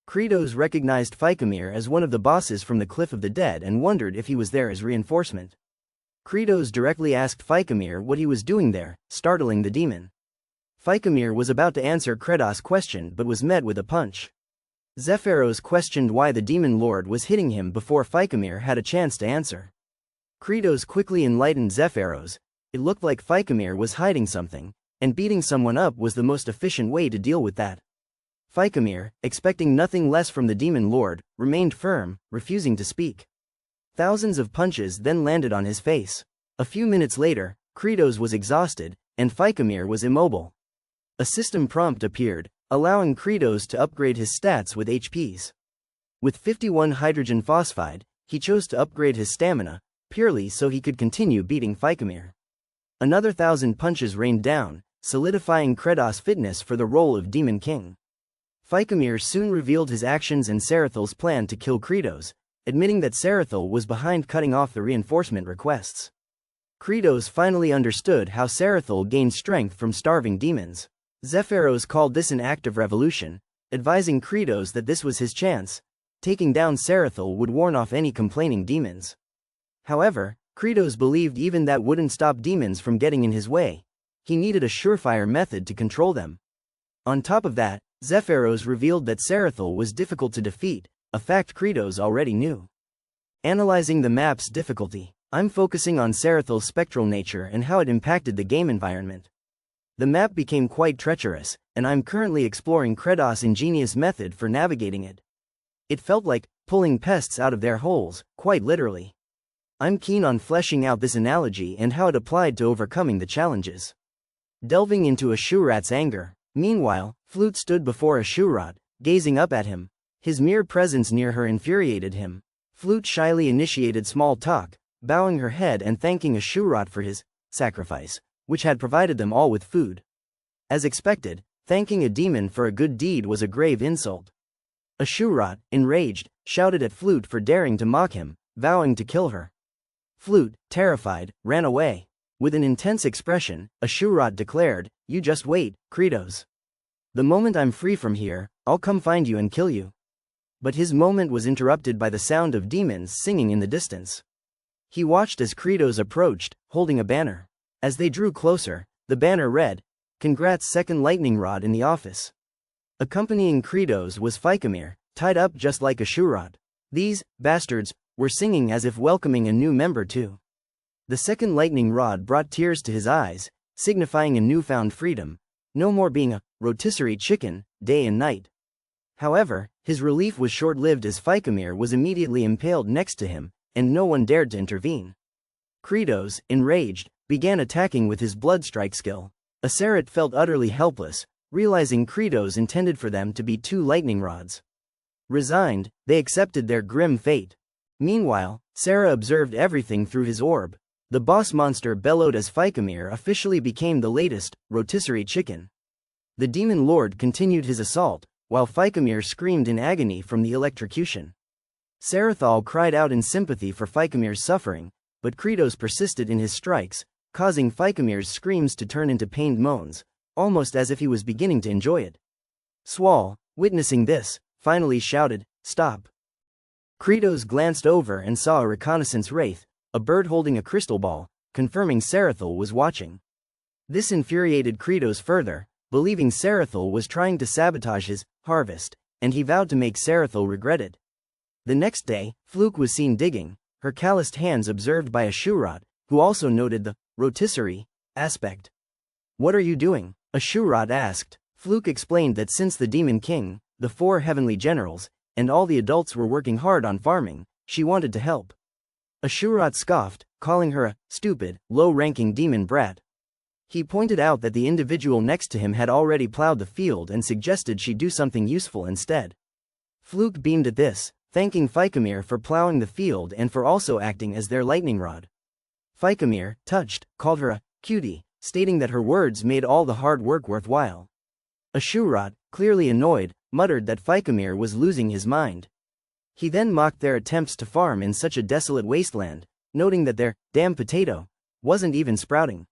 Kratos recognized Fycomir as one of the bosses from the Cliff of the Dead and wondered if he was there as reinforcement. Kratos directly asked Fycomir what he was doing there, startling the demon. Fycomir was about to answer Kratos' question but was met with a punch. Zephyros questioned why the demon lord was hitting him before Fycomir had a chance to answer. Kratos quickly enlightened Zephyros. It looked like Fycomir was hiding something, and beating someone up was the most efficient way to deal with that. Fycomir, expecting nothing less from the demon lord, remained firm, refusing to speak. Thousands of punches then landed on his face. A few minutes later, Kratos was exhausted, and Fycomir was immobile. A system prompt appeared, allowing Kratos to upgrade his stats with HPs. With 51 hydrogen phosphide, he chose to upgrade his stamina, purely so he could continue beating Fycomir. Another 1,000 punches rained down, solidifying Kratos' fitness for the role of Demon King. Fikamir soon revealed his actions and Sarathal's plan to kill Kratos, admitting that Sarathal was behind cutting off the reinforcement requests. Kratos finally understood how Sarathal gained strength from starving demons. Zephyros called this an act of revolution, advising Kratos that this was his chance. Taking down Sarathal would warn off any complaining demons. However, Kratos believed even that wouldn't stop demons from getting in his way. He needed a surefire method to control them. On top of that, Zephyros revealed that Sarathal was difficult to defeat, a fact Kratos already knew. Analyzing the map's difficulty, I'm focusing on Sarathal's spectral nature and how it impacted the game environment. The map became quite treacherous, and I'm currently exploring Kratos' ingenious method for navigating it. It felt like pulling pests out of their holes, quite literally. I'm keen on fleshing out this analogy and how it applied to overcoming the challenges. Delving into Ashurat's anger. Meanwhile, Flute stood before Ashurat, gazing up at him. His mere presence near her infuriated him. Flute shyly initiated small talk, bowing her head and thanking Ashurat for his sacrifice, which had provided them all with food. As expected, thanking a demon for a good deed was a grave insult. Ashurat, enraged, shouted at Flute for daring to mock him, vowing to kill her. Flute, terrified, ran away. With an intense expression, Ashurat declared, "You just wait, Kratos. The moment I'm free from here, I'll come find you and kill you." But his moment was interrupted by the sound of demons singing in the distance. He watched as Kratos approached, holding a banner. As they drew closer, the banner read, "Congrats, second lightning rod in the office." Accompanying Kratos was Fikamir, tied up just like Ashurat. These bastards were singing as if welcoming a new member too. The second lightning rod brought tears to his eyes, signifying a newfound freedom, no more being a rotisserie chicken, day and night. However, his relief was short-lived as Fikamir was immediately impaled next to him, and no one dared to intervene. Kratos, enraged, began attacking with his bloodstrike skill. Aserit felt utterly helpless, realizing Kratos intended for them to be two lightning rods. Resigned, they accepted their grim fate. Meanwhile, Sarah observed everything through his orb. The boss monster bellowed as Fikamir officially became the latest rotisserie chicken. The demon lord continued his assault, while Fikamir screamed in agony from the electrocution. Sarathal cried out in sympathy for Fikamir's suffering, but Kratos persisted in his strikes, causing Fikamir's screams to turn into pained moans, almost as if he was beginning to enjoy it. Swal, witnessing this, finally shouted, "Stop." Kratos glanced over and saw a reconnaissance wraith, a bird holding a crystal ball, confirming Sarathal was watching. This infuriated Kratos further, believing Sarathal was trying to sabotage his harvest, and he vowed to make Sarathal regret it. The next day, Fluke was seen digging, her calloused hands observed by Ashurat, who also noted the rotisserie aspect. "What are you doing?" Ashurat asked. Fluke explained that since the Demon King, the 4 heavenly generals, and all the adults were working hard on farming, she wanted to help. Ashurat scoffed, calling her a stupid, low-ranking demon brat. He pointed out that the individual next to him had already plowed the field and suggested she do something useful instead. Fluke beamed at this, thanking Fikamir for plowing the field and for also acting as their lightning rod. Fikamir, touched, called her a cutie, stating that her words made all the hard work worthwhile. Ashurat, clearly annoyed, muttered that Fikamir was losing his mind. He then mocked their attempts to farm in such a desolate wasteland, noting that their damn potato wasn't even sprouting.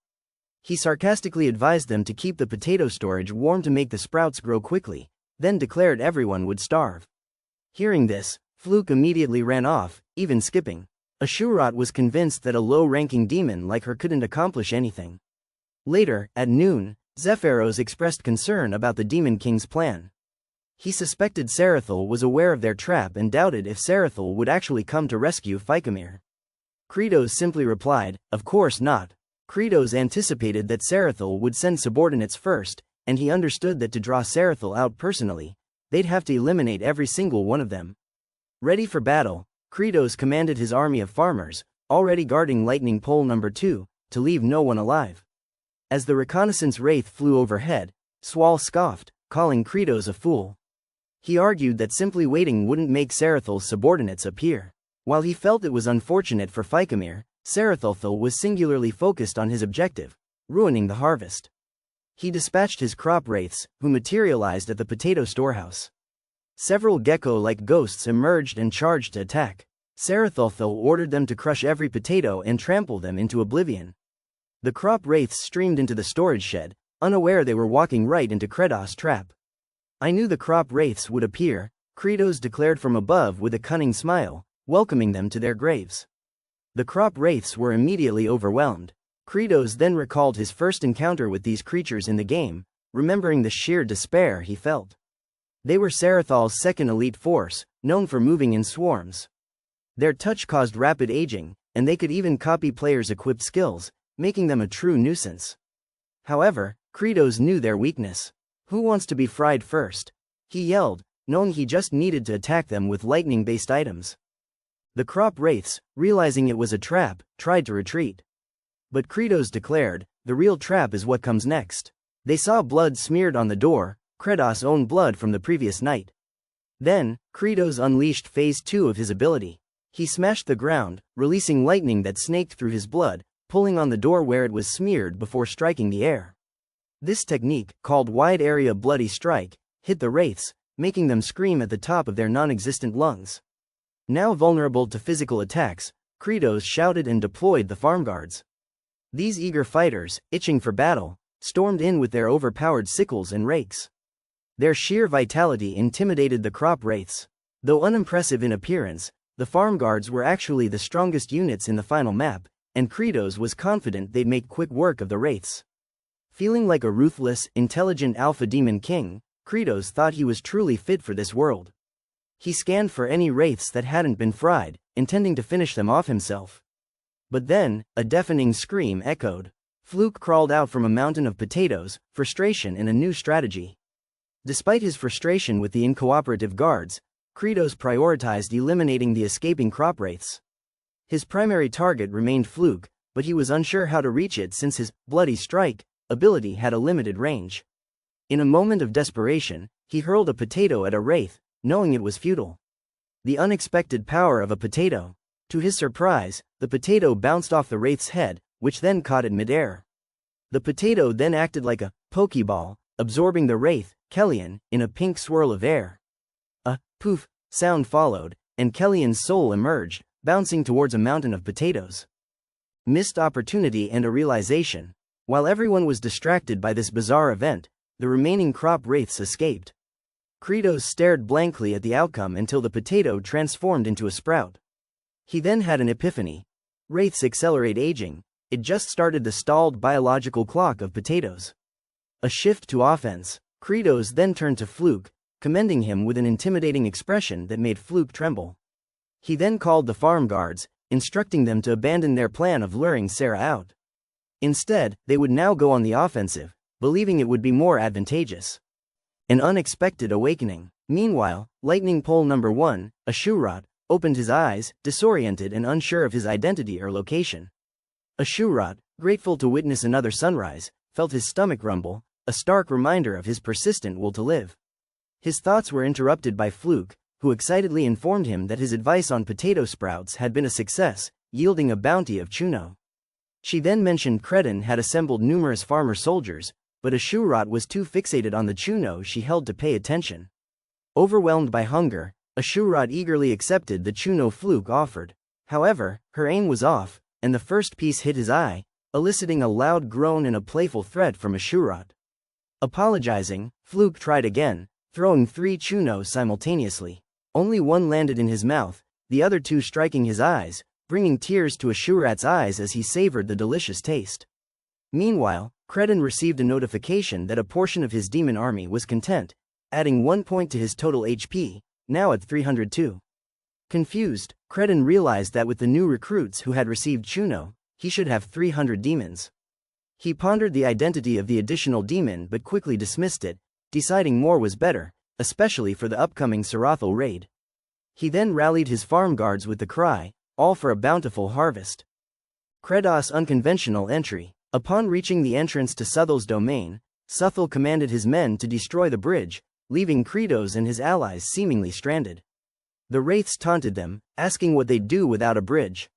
He sarcastically advised them to keep the potato storage warm to make the sprouts grow quickly, then declared everyone would starve. Hearing this, Fluke immediately ran off, even skipping. Ashurat was convinced that a low-ranking demon like her couldn't accomplish anything. Later, at noon, Zephyros expressed concern about the Demon King's plan. He suspected Sarathal was aware of their trap and doubted if Sarathal would actually come to rescue Fikamir. Kratos simply replied, "Of course not." Kratos anticipated that Sarathal would send subordinates first, and he understood that to draw Sarathal out personally, they'd have to eliminate every single one of them. Ready for battle, Kratos commanded his army of farmers, already guarding lightning pole number 2, to leave no one alive. As the reconnaissance wraith flew overhead, Swal scoffed, calling Kratos a fool. He argued that simply waiting wouldn't make Sarathal's subordinates appear. While he felt it was unfortunate for Fikamir, Sarathal was singularly focused on his objective, ruining the harvest. He dispatched his crop wraiths, who materialized at the potato storehouse. Several gecko-like ghosts emerged and charged to attack. Sarathulthil ordered them to crush every potato and trample them into oblivion. The crop wraiths streamed into the storage shed, unaware they were walking right into Kredos' trap. I knew the crop wraiths would appear, Kredos declared from above with a cunning smile, welcoming them to their graves. The crop wraiths were immediately overwhelmed. Kredos then recalled his first encounter with these creatures in the game, remembering the sheer despair he felt. They were Sarathal's second elite force, known for moving in swarms. Their touch caused rapid aging, and they could even copy players' equipped skills, making them a true nuisance. However, Kredos knew their weakness. Who wants to be fried first? He yelled, knowing he just needed to attack them with lightning-based items. The crop wraiths, realizing it was a trap, tried to retreat. But Kredos declared, the real trap is what comes next. They saw blood smeared on the door, Kredos' own blood from the previous night. Then, Kredos unleashed phase 2 of his ability. He smashed the ground, releasing lightning that snaked through his blood, pulling on the door where it was smeared before striking the air. This technique, called Wide Area Bloody Strike, hit the wraiths, making them scream at the top of their non-existent lungs. Now vulnerable to physical attacks, Kredos shouted and deployed the farm guards. These eager fighters, itching for battle, stormed in with their overpowered sickles and rakes. Their sheer vitality intimidated the crop wraiths. Though unimpressive in appearance, the farm guards were actually the strongest units in the final map, and Kredos was confident they'd make quick work of the wraiths. Feeling like a ruthless, intelligent alpha demon king, Kredos thought he was truly fit for this world. He scanned for any wraiths that hadn't been fried, intending to finish them off himself. But then, a deafening scream echoed. Fluke crawled out from a mountain of potatoes, frustration and a new strategy. Despite his frustration with the incooperative guards, Kredos prioritized eliminating the escaping crop wraiths. His primary target remained Fluke, but he was unsure how to reach it since his bloody strike ability had a limited range. In a moment of desperation, he hurled a potato at a wraith, knowing it was futile. The unexpected power of a potato. To his surprise, the potato bounced off the wraith's head, which then caught it midair. The potato then acted like a pokeball, absorbing the wraith, Kellyan, in a pink swirl of air. A poof sound followed, and Kellyan's soul emerged, bouncing towards a mountain of potatoes. Missed opportunity and a realization. While everyone was distracted by this bizarre event, the remaining crop wraiths escaped. Kredos stared blankly at the outcome until the potato transformed into a sprout. He then had an epiphany. Wraiths accelerate aging. It just started the stalled biological clock of potatoes. A shift to offense. Kredos then turned to Fluke, commending him with an intimidating expression that made Fluke tremble. He then called the farm guards, instructing them to abandon their plan of luring Sarah out. Instead, they would now go on the offensive, believing it would be more advantageous. An unexpected awakening. Meanwhile, Lightning Pole number 1, Ashurat, opened his eyes, disoriented and unsure of his identity or location. Ashurat, grateful to witness another sunrise, felt his stomach rumble, a stark reminder of his persistent will to live. His thoughts were interrupted by Fluke, who excitedly informed him that his advice on potato sprouts had been a success, yielding a bounty of chuno. She then mentioned Kreton had assembled numerous farmer soldiers, but Ashurat was too fixated on the chuno she held to pay attention. Overwhelmed by hunger, Ashurat eagerly accepted the chuno Fluke offered. However, her aim was off, and the first piece hit his eye, eliciting a loud groan and a playful threat from Ashurat. Apologizing, Fluke tried again, throwing 3 chunos simultaneously. Only one landed in his mouth, the other 2 striking his eyes, bringing tears to Ashurat's eyes as he savored the delicious taste. Meanwhile, Kreton received a notification that a portion of his demon army was content, adding 1 point to his total HP, now at 302. Confused, Kreton realized that with the new recruits who had received chuno, he should have 300 demons. He pondered the identity of the additional demon but quickly dismissed it, deciding more was better, especially for the upcoming Sarathal raid. He then rallied his farm guards with the cry, all for a bountiful harvest. Kredos' unconventional entry. Upon reaching the entrance to Suthal's domain, Suthal commanded his men to destroy the bridge, leaving Kredos and his allies seemingly stranded. The wraiths taunted them, asking what they'd do without a bridge.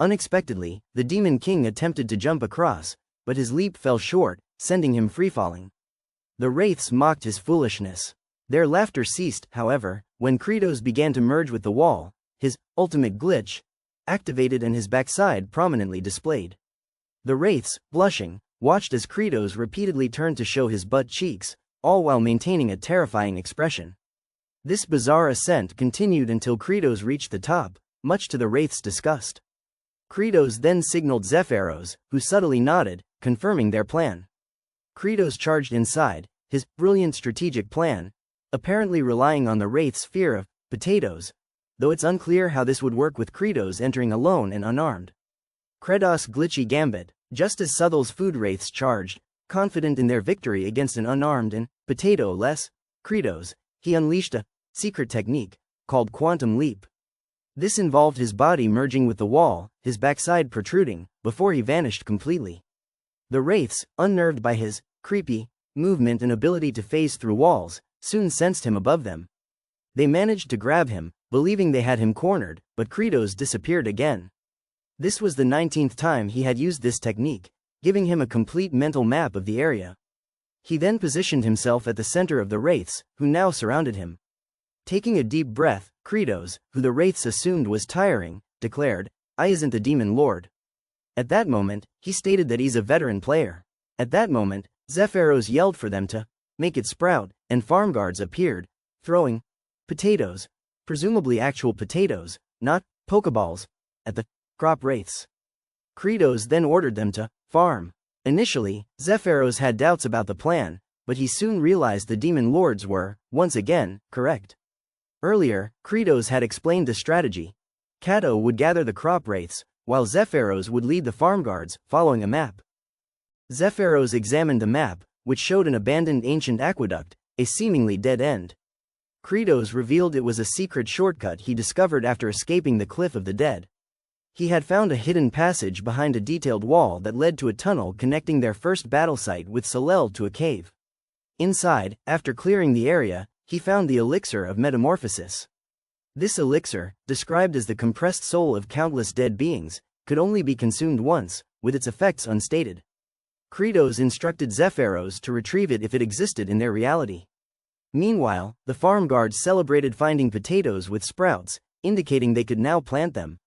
Unexpectedly, the Demon King attempted to jump across, but his leap fell short, sending him free-falling. The wraiths mocked his foolishness. Their laughter ceased, however, when Kratos began to merge with the wall, his ultimate glitch activated and his backside prominently displayed. The wraiths, blushing, watched as Kratos repeatedly turned to show his butt cheeks, all while maintaining a terrifying expression. This bizarre ascent continued until Kratos reached the top, much to the wraiths' disgust. Kratos then signaled Zephyros, who subtly nodded, confirming their plan. Kratos charged inside, his brilliant strategic plan, apparently relying on the wraiths' fear of potatoes, though it's unclear how this would work with Kratos entering alone and unarmed. Kratos' glitchy gambit, just as Subthal's food wraiths charged, confident in their victory against an unarmed and potato-less Kratos, he unleashed a secret technique called Quantum Leap. This involved his body merging with the wall, his backside protruding, before he vanished completely. The wraiths, unnerved by his creepy movement and ability to phase through walls, soon sensed him above them. They managed to grab him, believing they had him cornered, but Kratos disappeared again. This was the 19th time he had used this technique, giving him a complete mental map of the area. He then positioned himself at the center of the wraiths, who now surrounded him. Taking a deep breath, Kratos, who the wraiths assumed was tiring, declared, "I isn't the demon lord." At that moment, he stated that he's a veteran player. At that moment, Zephyros yelled for them to make it sprout, and farm guards appeared, throwing potatoes, presumably actual potatoes, not pokeballs, at the crop wraiths. Kratos then ordered them to farm. Initially, Zephyros had doubts about the plan, but he soon realized the demon lords were, once again, correct. Earlier, Kratos had explained the strategy. Kato would gather the crop wraiths, while Zephyros would lead the farm guards, following a map. Zephyros examined the map, which showed an abandoned ancient aqueduct, a seemingly dead end. Kratos revealed it was a secret shortcut he discovered after escaping the Cliff of the Dead. He had found a hidden passage behind a detailed wall that led to a tunnel connecting their first battle site with Salel to a cave. Inside, after clearing the area, he found the elixir of metamorphosis. This elixir, described as the compressed soul of countless dead beings, could only be consumed once, with its effects unstated. Kratos instructed Zephyros to retrieve it if it existed in their reality. Meanwhile, the farm guards celebrated finding potatoes with sprouts, indicating they could now plant them.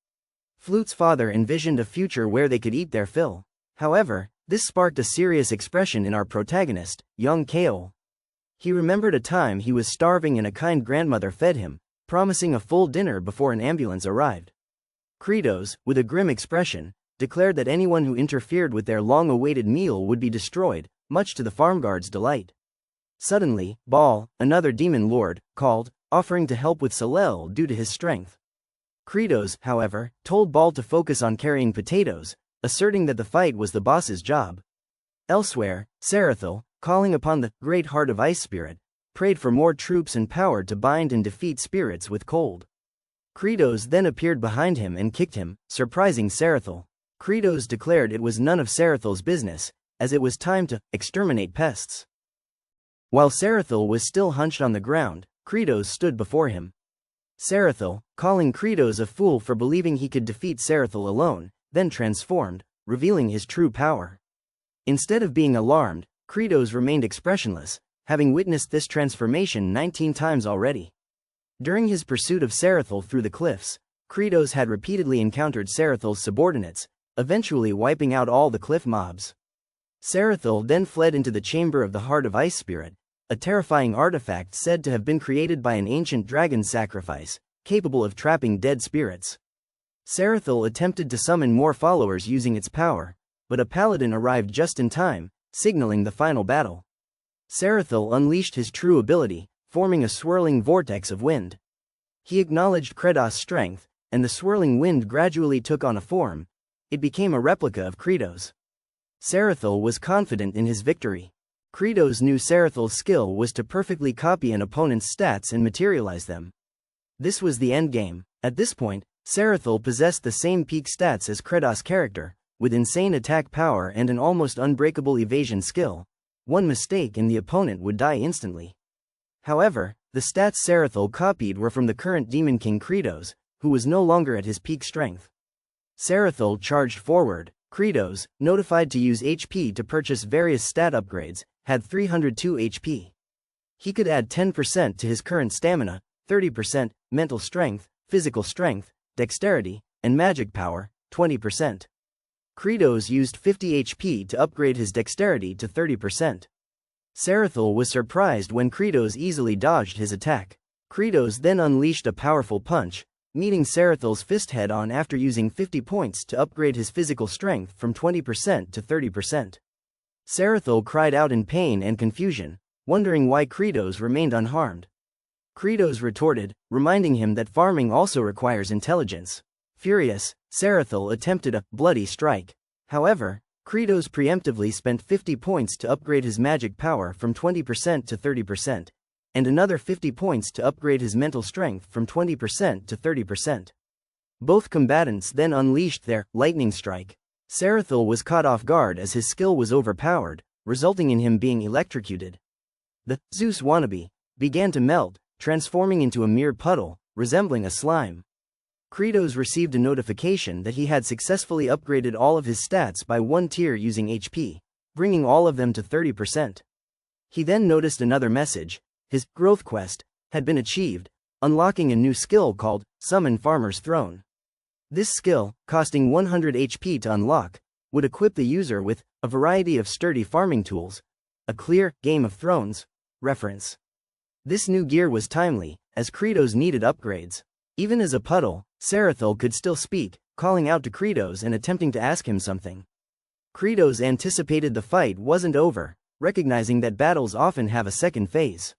Flute's father envisioned a future where they could eat their fill. However, this sparked a serious expression in our protagonist, young Kaol. He remembered a time he was starving and a kind grandmother fed him, promising a full dinner before an ambulance arrived. Kratos, with a grim expression, declared that anyone who interfered with their long-awaited meal would be destroyed, much to the farm guards' delight. Suddenly, Baal, another demon lord, called, offering to help with Salel due to his strength. Kratos, however, told Baal to focus on carrying potatoes, asserting that the fight was the boss's job. Elsewhere, Sarathel, calling upon the great heart of Ice Spirit, prayed for more troops and power to bind and defeat spirits with cold. Kratos then appeared behind him and kicked him, surprising Sarathel. Kratos declared it was none of Sarathel's business, as it was time to exterminate pests. While Sarathel was still hunched on the ground, Kratos stood before him. Sarathel, calling Kratos a fool for believing he could defeat Sarathel alone, then transformed, revealing his true power. Instead of being alarmed, Kratos remained expressionless, having witnessed this transformation 19 times already. During his pursuit of Sarathel through the cliffs, Kratos had repeatedly encountered Sarathel's subordinates, eventually wiping out all the cliff mobs. Sarathel then fled into the chamber of the Heart of Ice Spirit, a terrifying artifact said to have been created by an ancient dragon sacrifice, capable of trapping dead spirits. Sarathel attempted to summon more followers using its power, but a paladin arrived just in time, signaling the final battle. Sarathel unleashed his true ability, forming a swirling vortex of wind. He acknowledged Kratos' strength, and the swirling wind gradually took on a form. It became a replica of Kratos. Sarathel was confident in his victory. Kratos knew Sarathel's skill was to perfectly copy an opponent's stats and materialize them. This was the endgame. At this point, Sarathel possessed the same peak stats as Kratos' character, with insane attack power and an almost unbreakable evasion skill. One mistake and the opponent would die instantly. However, the stats Sarathel copied were from the current Demon King Kratos, who was no longer at his peak strength. Sarathel charged forward, Kratos, notified to use HP to purchase various stat upgrades, had 302 HP. He could add 10% to his current stamina, 30%, mental strength, physical strength, dexterity, and magic power, 20%. Kratos used 50 HP to upgrade his dexterity to 30%. Sarathel was surprised when Kratos easily dodged his attack. Kratos then unleashed a powerful punch, meeting Sarathel's fist head-on after using 50 points to upgrade his physical strength from 20% to 30%. Sarathel cried out in pain and confusion, wondering why Kratos remained unharmed. Kratos retorted, reminding him that farming also requires intelligence. Furious, Sarathel attempted a bloody strike. However, Kratos preemptively spent 50 points to upgrade his magic power from 20% to 30%, and another 50 points to upgrade his mental strength from 20% to 30%. Both combatants then unleashed their lightning strike. Sarathel was caught off guard as his skill was overpowered, resulting in him being electrocuted. The Zeus wannabe began to melt, transforming into a mere puddle, resembling a slime. Kratos received a notification that he had successfully upgraded all of his stats by one tier using HP, bringing all of them to 30%. He then noticed another message: his growth quest had been achieved, unlocking a new skill called Summon Farmer's Throne. This skill, costing 100 HP to unlock, would equip the user with a variety of sturdy farming tools, a clear Game of Thrones reference. This new gear was timely, as Kratos needed upgrades. Even as a puddle, Sarathel could still speak, calling out to Kratos and attempting to ask him something. Kratos anticipated the fight wasn't over, recognizing that battles often have a second phase.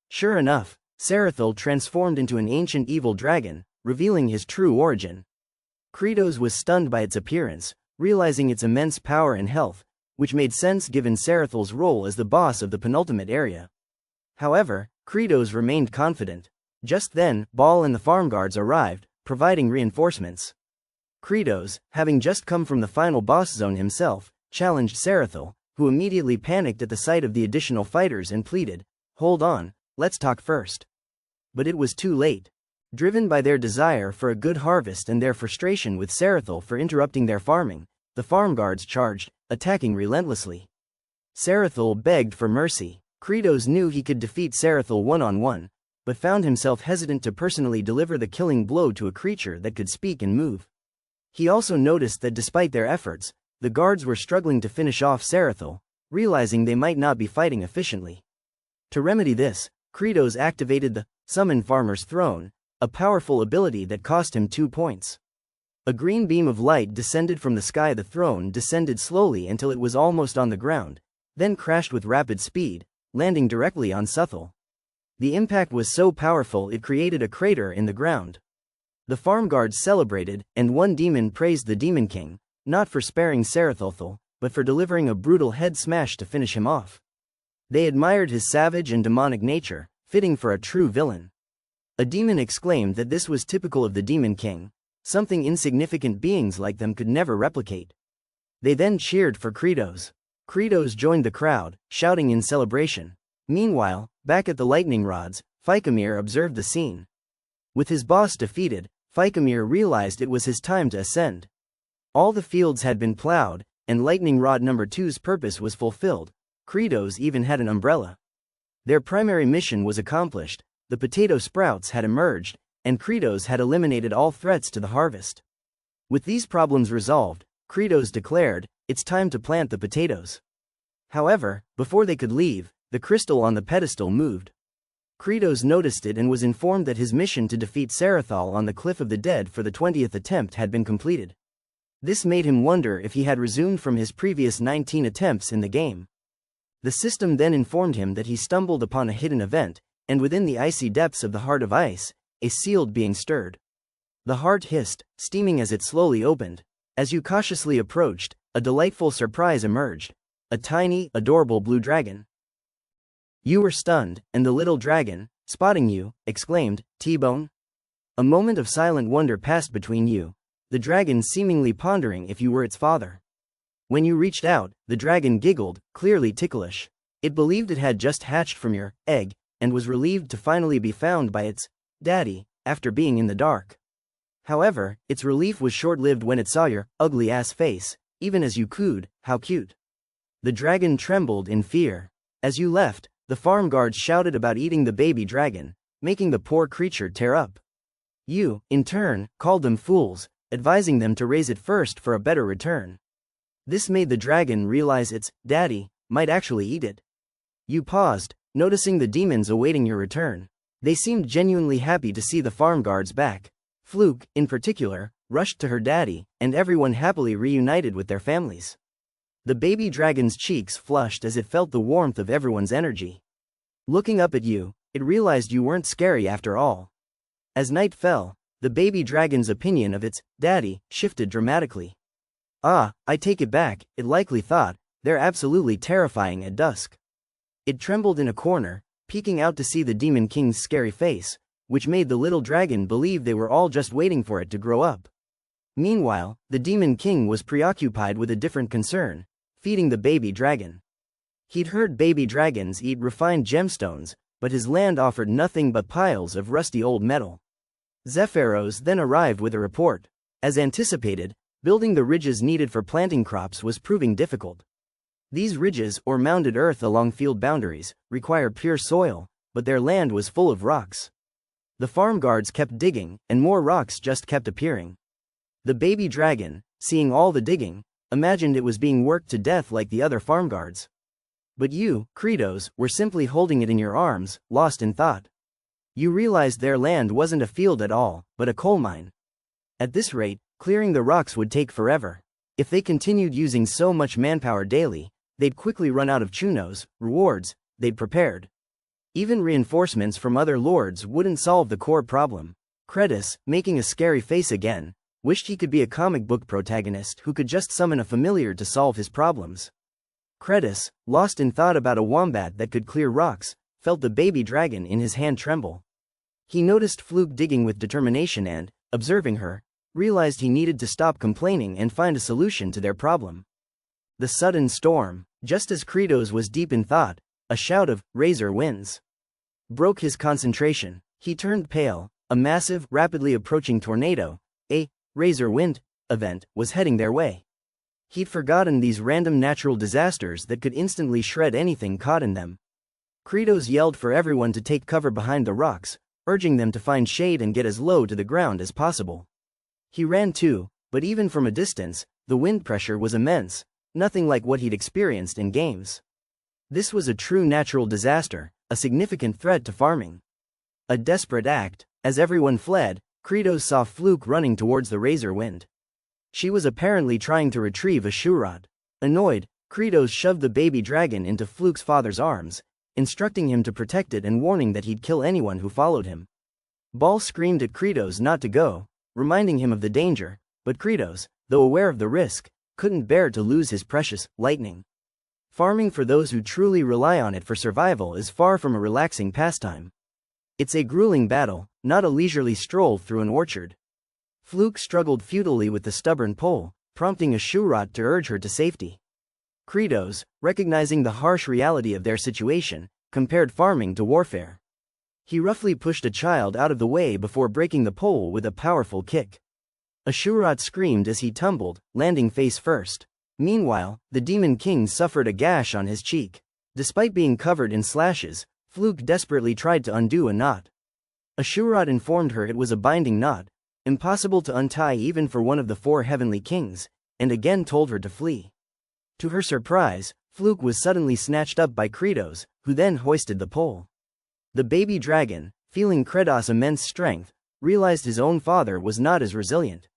Sure enough, Sarathel transformed into an ancient evil dragon, revealing his true origin. Kratos was stunned by its appearance, realizing its immense power and health, which made sense given Sarathel's role as the boss of the penultimate area. However, Kratos remained confident. Just then, Baal and the farm guards arrived, providing reinforcements. Kratos, having just come from the final boss zone himself, challenged Sarathel, who immediately panicked at the sight of the additional fighters and pleaded, "Hold on, let's talk first." But it was too late. Driven by their desire for a good harvest and their frustration with Sarathel for interrupting their farming, the farm guards charged, attacking relentlessly. Sarathel begged for mercy. Kratos knew he could defeat Sarathel one-on-one, but found himself hesitant to personally deliver the killing blow to a creature that could speak and move. He also noticed that despite their efforts, the guards were struggling to finish off Sarathel, realizing they might not be fighting efficiently. To remedy this, Kratos activated the Summon Farmer's Throne, a powerful ability that cost him 2 points. A green beam of light descended from the sky. The throne descended slowly until it was almost on the ground, then crashed with rapid speed, landing directly on Sarathel. The impact was so powerful it created a crater in the ground. The farm guards celebrated, and one demon praised the Demon King, not for sparing Sarathel, but for delivering a brutal head smash to finish him off. They admired his savage and demonic nature, fitting for a true villain. A demon exclaimed that this was typical of the Demon King, something insignificant beings like them could never replicate. They then cheered for Kratos. Kratos joined the crowd, shouting in celebration. Meanwhile, back at the lightning rods, Phycomir observed the scene. With his boss defeated, Phycomir realized it was his time to ascend. All the fields had been plowed, and lightning rod number 2's purpose was fulfilled. Kratos even had an umbrella. Their primary mission was accomplished, the potato sprouts had emerged, and Kratos had eliminated all threats to the harvest. With these problems resolved, Kratos declared, "It's time to plant the potatoes." However, before they could leave, the crystal on the pedestal moved. Kratos noticed it and was informed that his mission to defeat Sarathel on the Cliff of the Dead for the 20th attempt had been completed. This made him wonder if he had resumed from his previous 19 attempts in the game. The system then informed him that he stumbled upon a hidden event, and within the icy depths of the heart of ice, a sealed being stirred. The heart hissed, steaming as it slowly opened. As you cautiously approached, a delightful surprise emerged: a tiny, adorable blue dragon. You were stunned, and the little dragon, spotting you, exclaimed, "T-Bone?" A moment of silent wonder passed between you, the dragon seemingly pondering if you were its father. When you reached out, the dragon giggled, clearly ticklish. It believed it had just hatched from your egg, and was relieved to finally be found by its daddy, after being in the dark. However, its relief was short-lived when it saw your ugly-ass face, even as you cooed, how cute. The dragon trembled in fear. As you left, the farm guards shouted about eating the baby dragon, making the poor creature tear up. You, in turn, called them fools, advising them to raise it first for a better return. This made the dragon realize its daddy might actually eat it. You paused, noticing the demons awaiting your return. They seemed genuinely happy to see the farm guards back. Fluke, in particular, rushed to her daddy, and everyone happily reunited with their families. The baby dragon's cheeks flushed as it felt the warmth of everyone's energy. Looking up at you, it realized you weren't scary after all. As night fell, the baby dragon's opinion of its daddy shifted dramatically. Ah, I take it back, it likely thought, they're absolutely terrifying at dusk. It trembled in a corner, peeking out to see the Demon King's scary face, which made the little dragon believe they were all just waiting for it to grow up. Meanwhile, the Demon King was preoccupied with a different concern: feeding the baby dragon. He'd heard baby dragons eat refined gemstones, but his land offered nothing but piles of rusty old metal. Zephyros then arrived with a report. As anticipated, building the ridges needed for planting crops was proving difficult. These ridges, or mounded earth along field boundaries, require pure soil, but their land was full of rocks. The farm guards kept digging, and more rocks just kept appearing. The baby dragon, seeing all the digging, imagined it was being worked to death like the other farm guards. But you, Kratos, were simply holding it in your arms, lost in thought. You realized their land wasn't a field at all, but a coal mine. At this rate, clearing the rocks would take forever. If they continued using so much manpower daily, they'd quickly run out of chunos, rewards, they'd prepared. Even reinforcements from other lords wouldn't solve the core problem. Kratos, making a scary face again, wished he could be a comic book protagonist who could just summon a familiar to solve his problems. Kratos, lost in thought about a wombat that could clear rocks, felt the baby dragon in his hand tremble. He noticed Fluke digging with determination and, observing her, realized he needed to stop complaining and find a solution to their problem. The sudden storm, just as Kratos was deep in thought, a shout of "Razor wins!" broke his concentration. He turned pale. A massive, rapidly approaching tornado, a Razor Wind event, was heading their way. He'd forgotten these random natural disasters that could instantly shred anything caught in them. Kratos yelled for everyone to take cover behind the rocks, urging them to find shade and get as low to the ground as possible. He ran too, but even from a distance, the wind pressure was immense, nothing like what he'd experienced in games. This was a true natural disaster, a significant threat to farming. A desperate act. As everyone fled, Kratos saw Fluke running towards the Razor Wind. She was apparently trying to retrieve a shoerod. Annoyed, Kratos shoved the baby dragon into Fluke's father's arms, instructing him to protect it and warning that he'd kill anyone who followed him. Ball screamed at Kratos not to go, reminding him of the danger, but Kratos, though aware of the risk, couldn't bear to lose his precious lightning. Farming for those who truly rely on it for survival is far from a relaxing pastime. It's a grueling battle, not a leisurely stroll through an orchard. Fluke struggled futilely with the stubborn pole, prompting a shoerod to urge her to safety. Kratos, recognizing the harsh reality of their situation, compared farming to warfare. He roughly pushed a child out of the way before breaking the pole with a powerful kick. A shoerod screamed as he tumbled, landing face first. Meanwhile, the Demon King suffered a gash on his cheek. Despite being covered in slashes, Fluke desperately tried to undo a knot. A shoerod informed her it was a binding knot, impossible to untie even for one of the 4 heavenly kings, and again told her to flee. To her surprise, Fluke was suddenly snatched up by Kratos, who then hoisted the pole. The baby dragon, feeling Kratos' immense strength, realized his own father was not as resilient.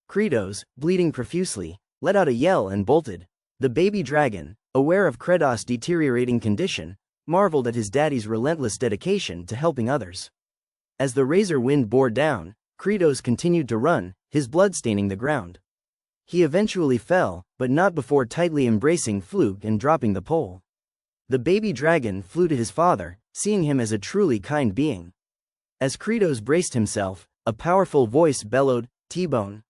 Kratos, bleeding profusely, let out a yell and bolted. The baby dragon, aware of Kratos' deteriorating condition, marveled at his daddy's relentless dedication to helping others. As the Razor Wind bore down, Kratos continued to run, his blood staining the ground. He eventually fell, but not before tightly embracing Fluke and dropping the pole. The baby dragon flew to his father, seeing him as a truly kind being. As Kratos braced himself, a powerful voice bellowed, "T-bone,"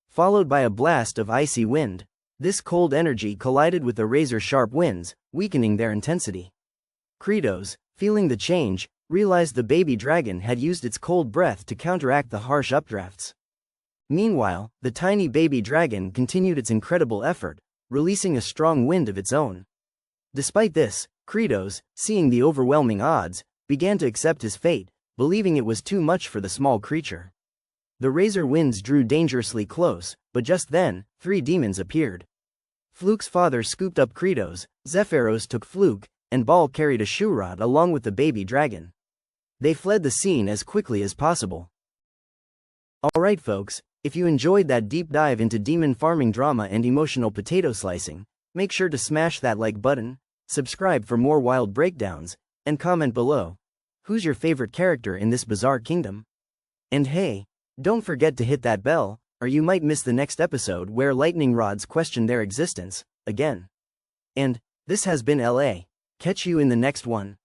followed by a blast of icy wind. This cold energy collided with the razor-sharp winds, weakening their intensity. Kratos, feeling the change, realized the baby dragon had used its cold breath to counteract the harsh updrafts. Meanwhile, the tiny baby dragon continued its incredible effort, releasing a strong wind of its own. Despite this, Kratos, seeing the overwhelming odds, began to accept his fate, believing it was too much for the small creature. The razor winds drew dangerously close, but just then, 3 demons appeared. Fluke's father scooped up Kratos, Zephyros took Fluke, and Baal carried a shoe rod along with the baby dragon. They fled the scene as quickly as possible. Alright folks, if you enjoyed that deep dive into demon farming drama and emotional potato slicing, make sure to smash that like button, subscribe for more wild breakdowns, and comment below. Who's your favorite character in this bizarre kingdom? And hey, don't forget to hit that bell, or you might miss the next episode where lightning rods question their existence, again. And this has been LA. Catch you in the next one.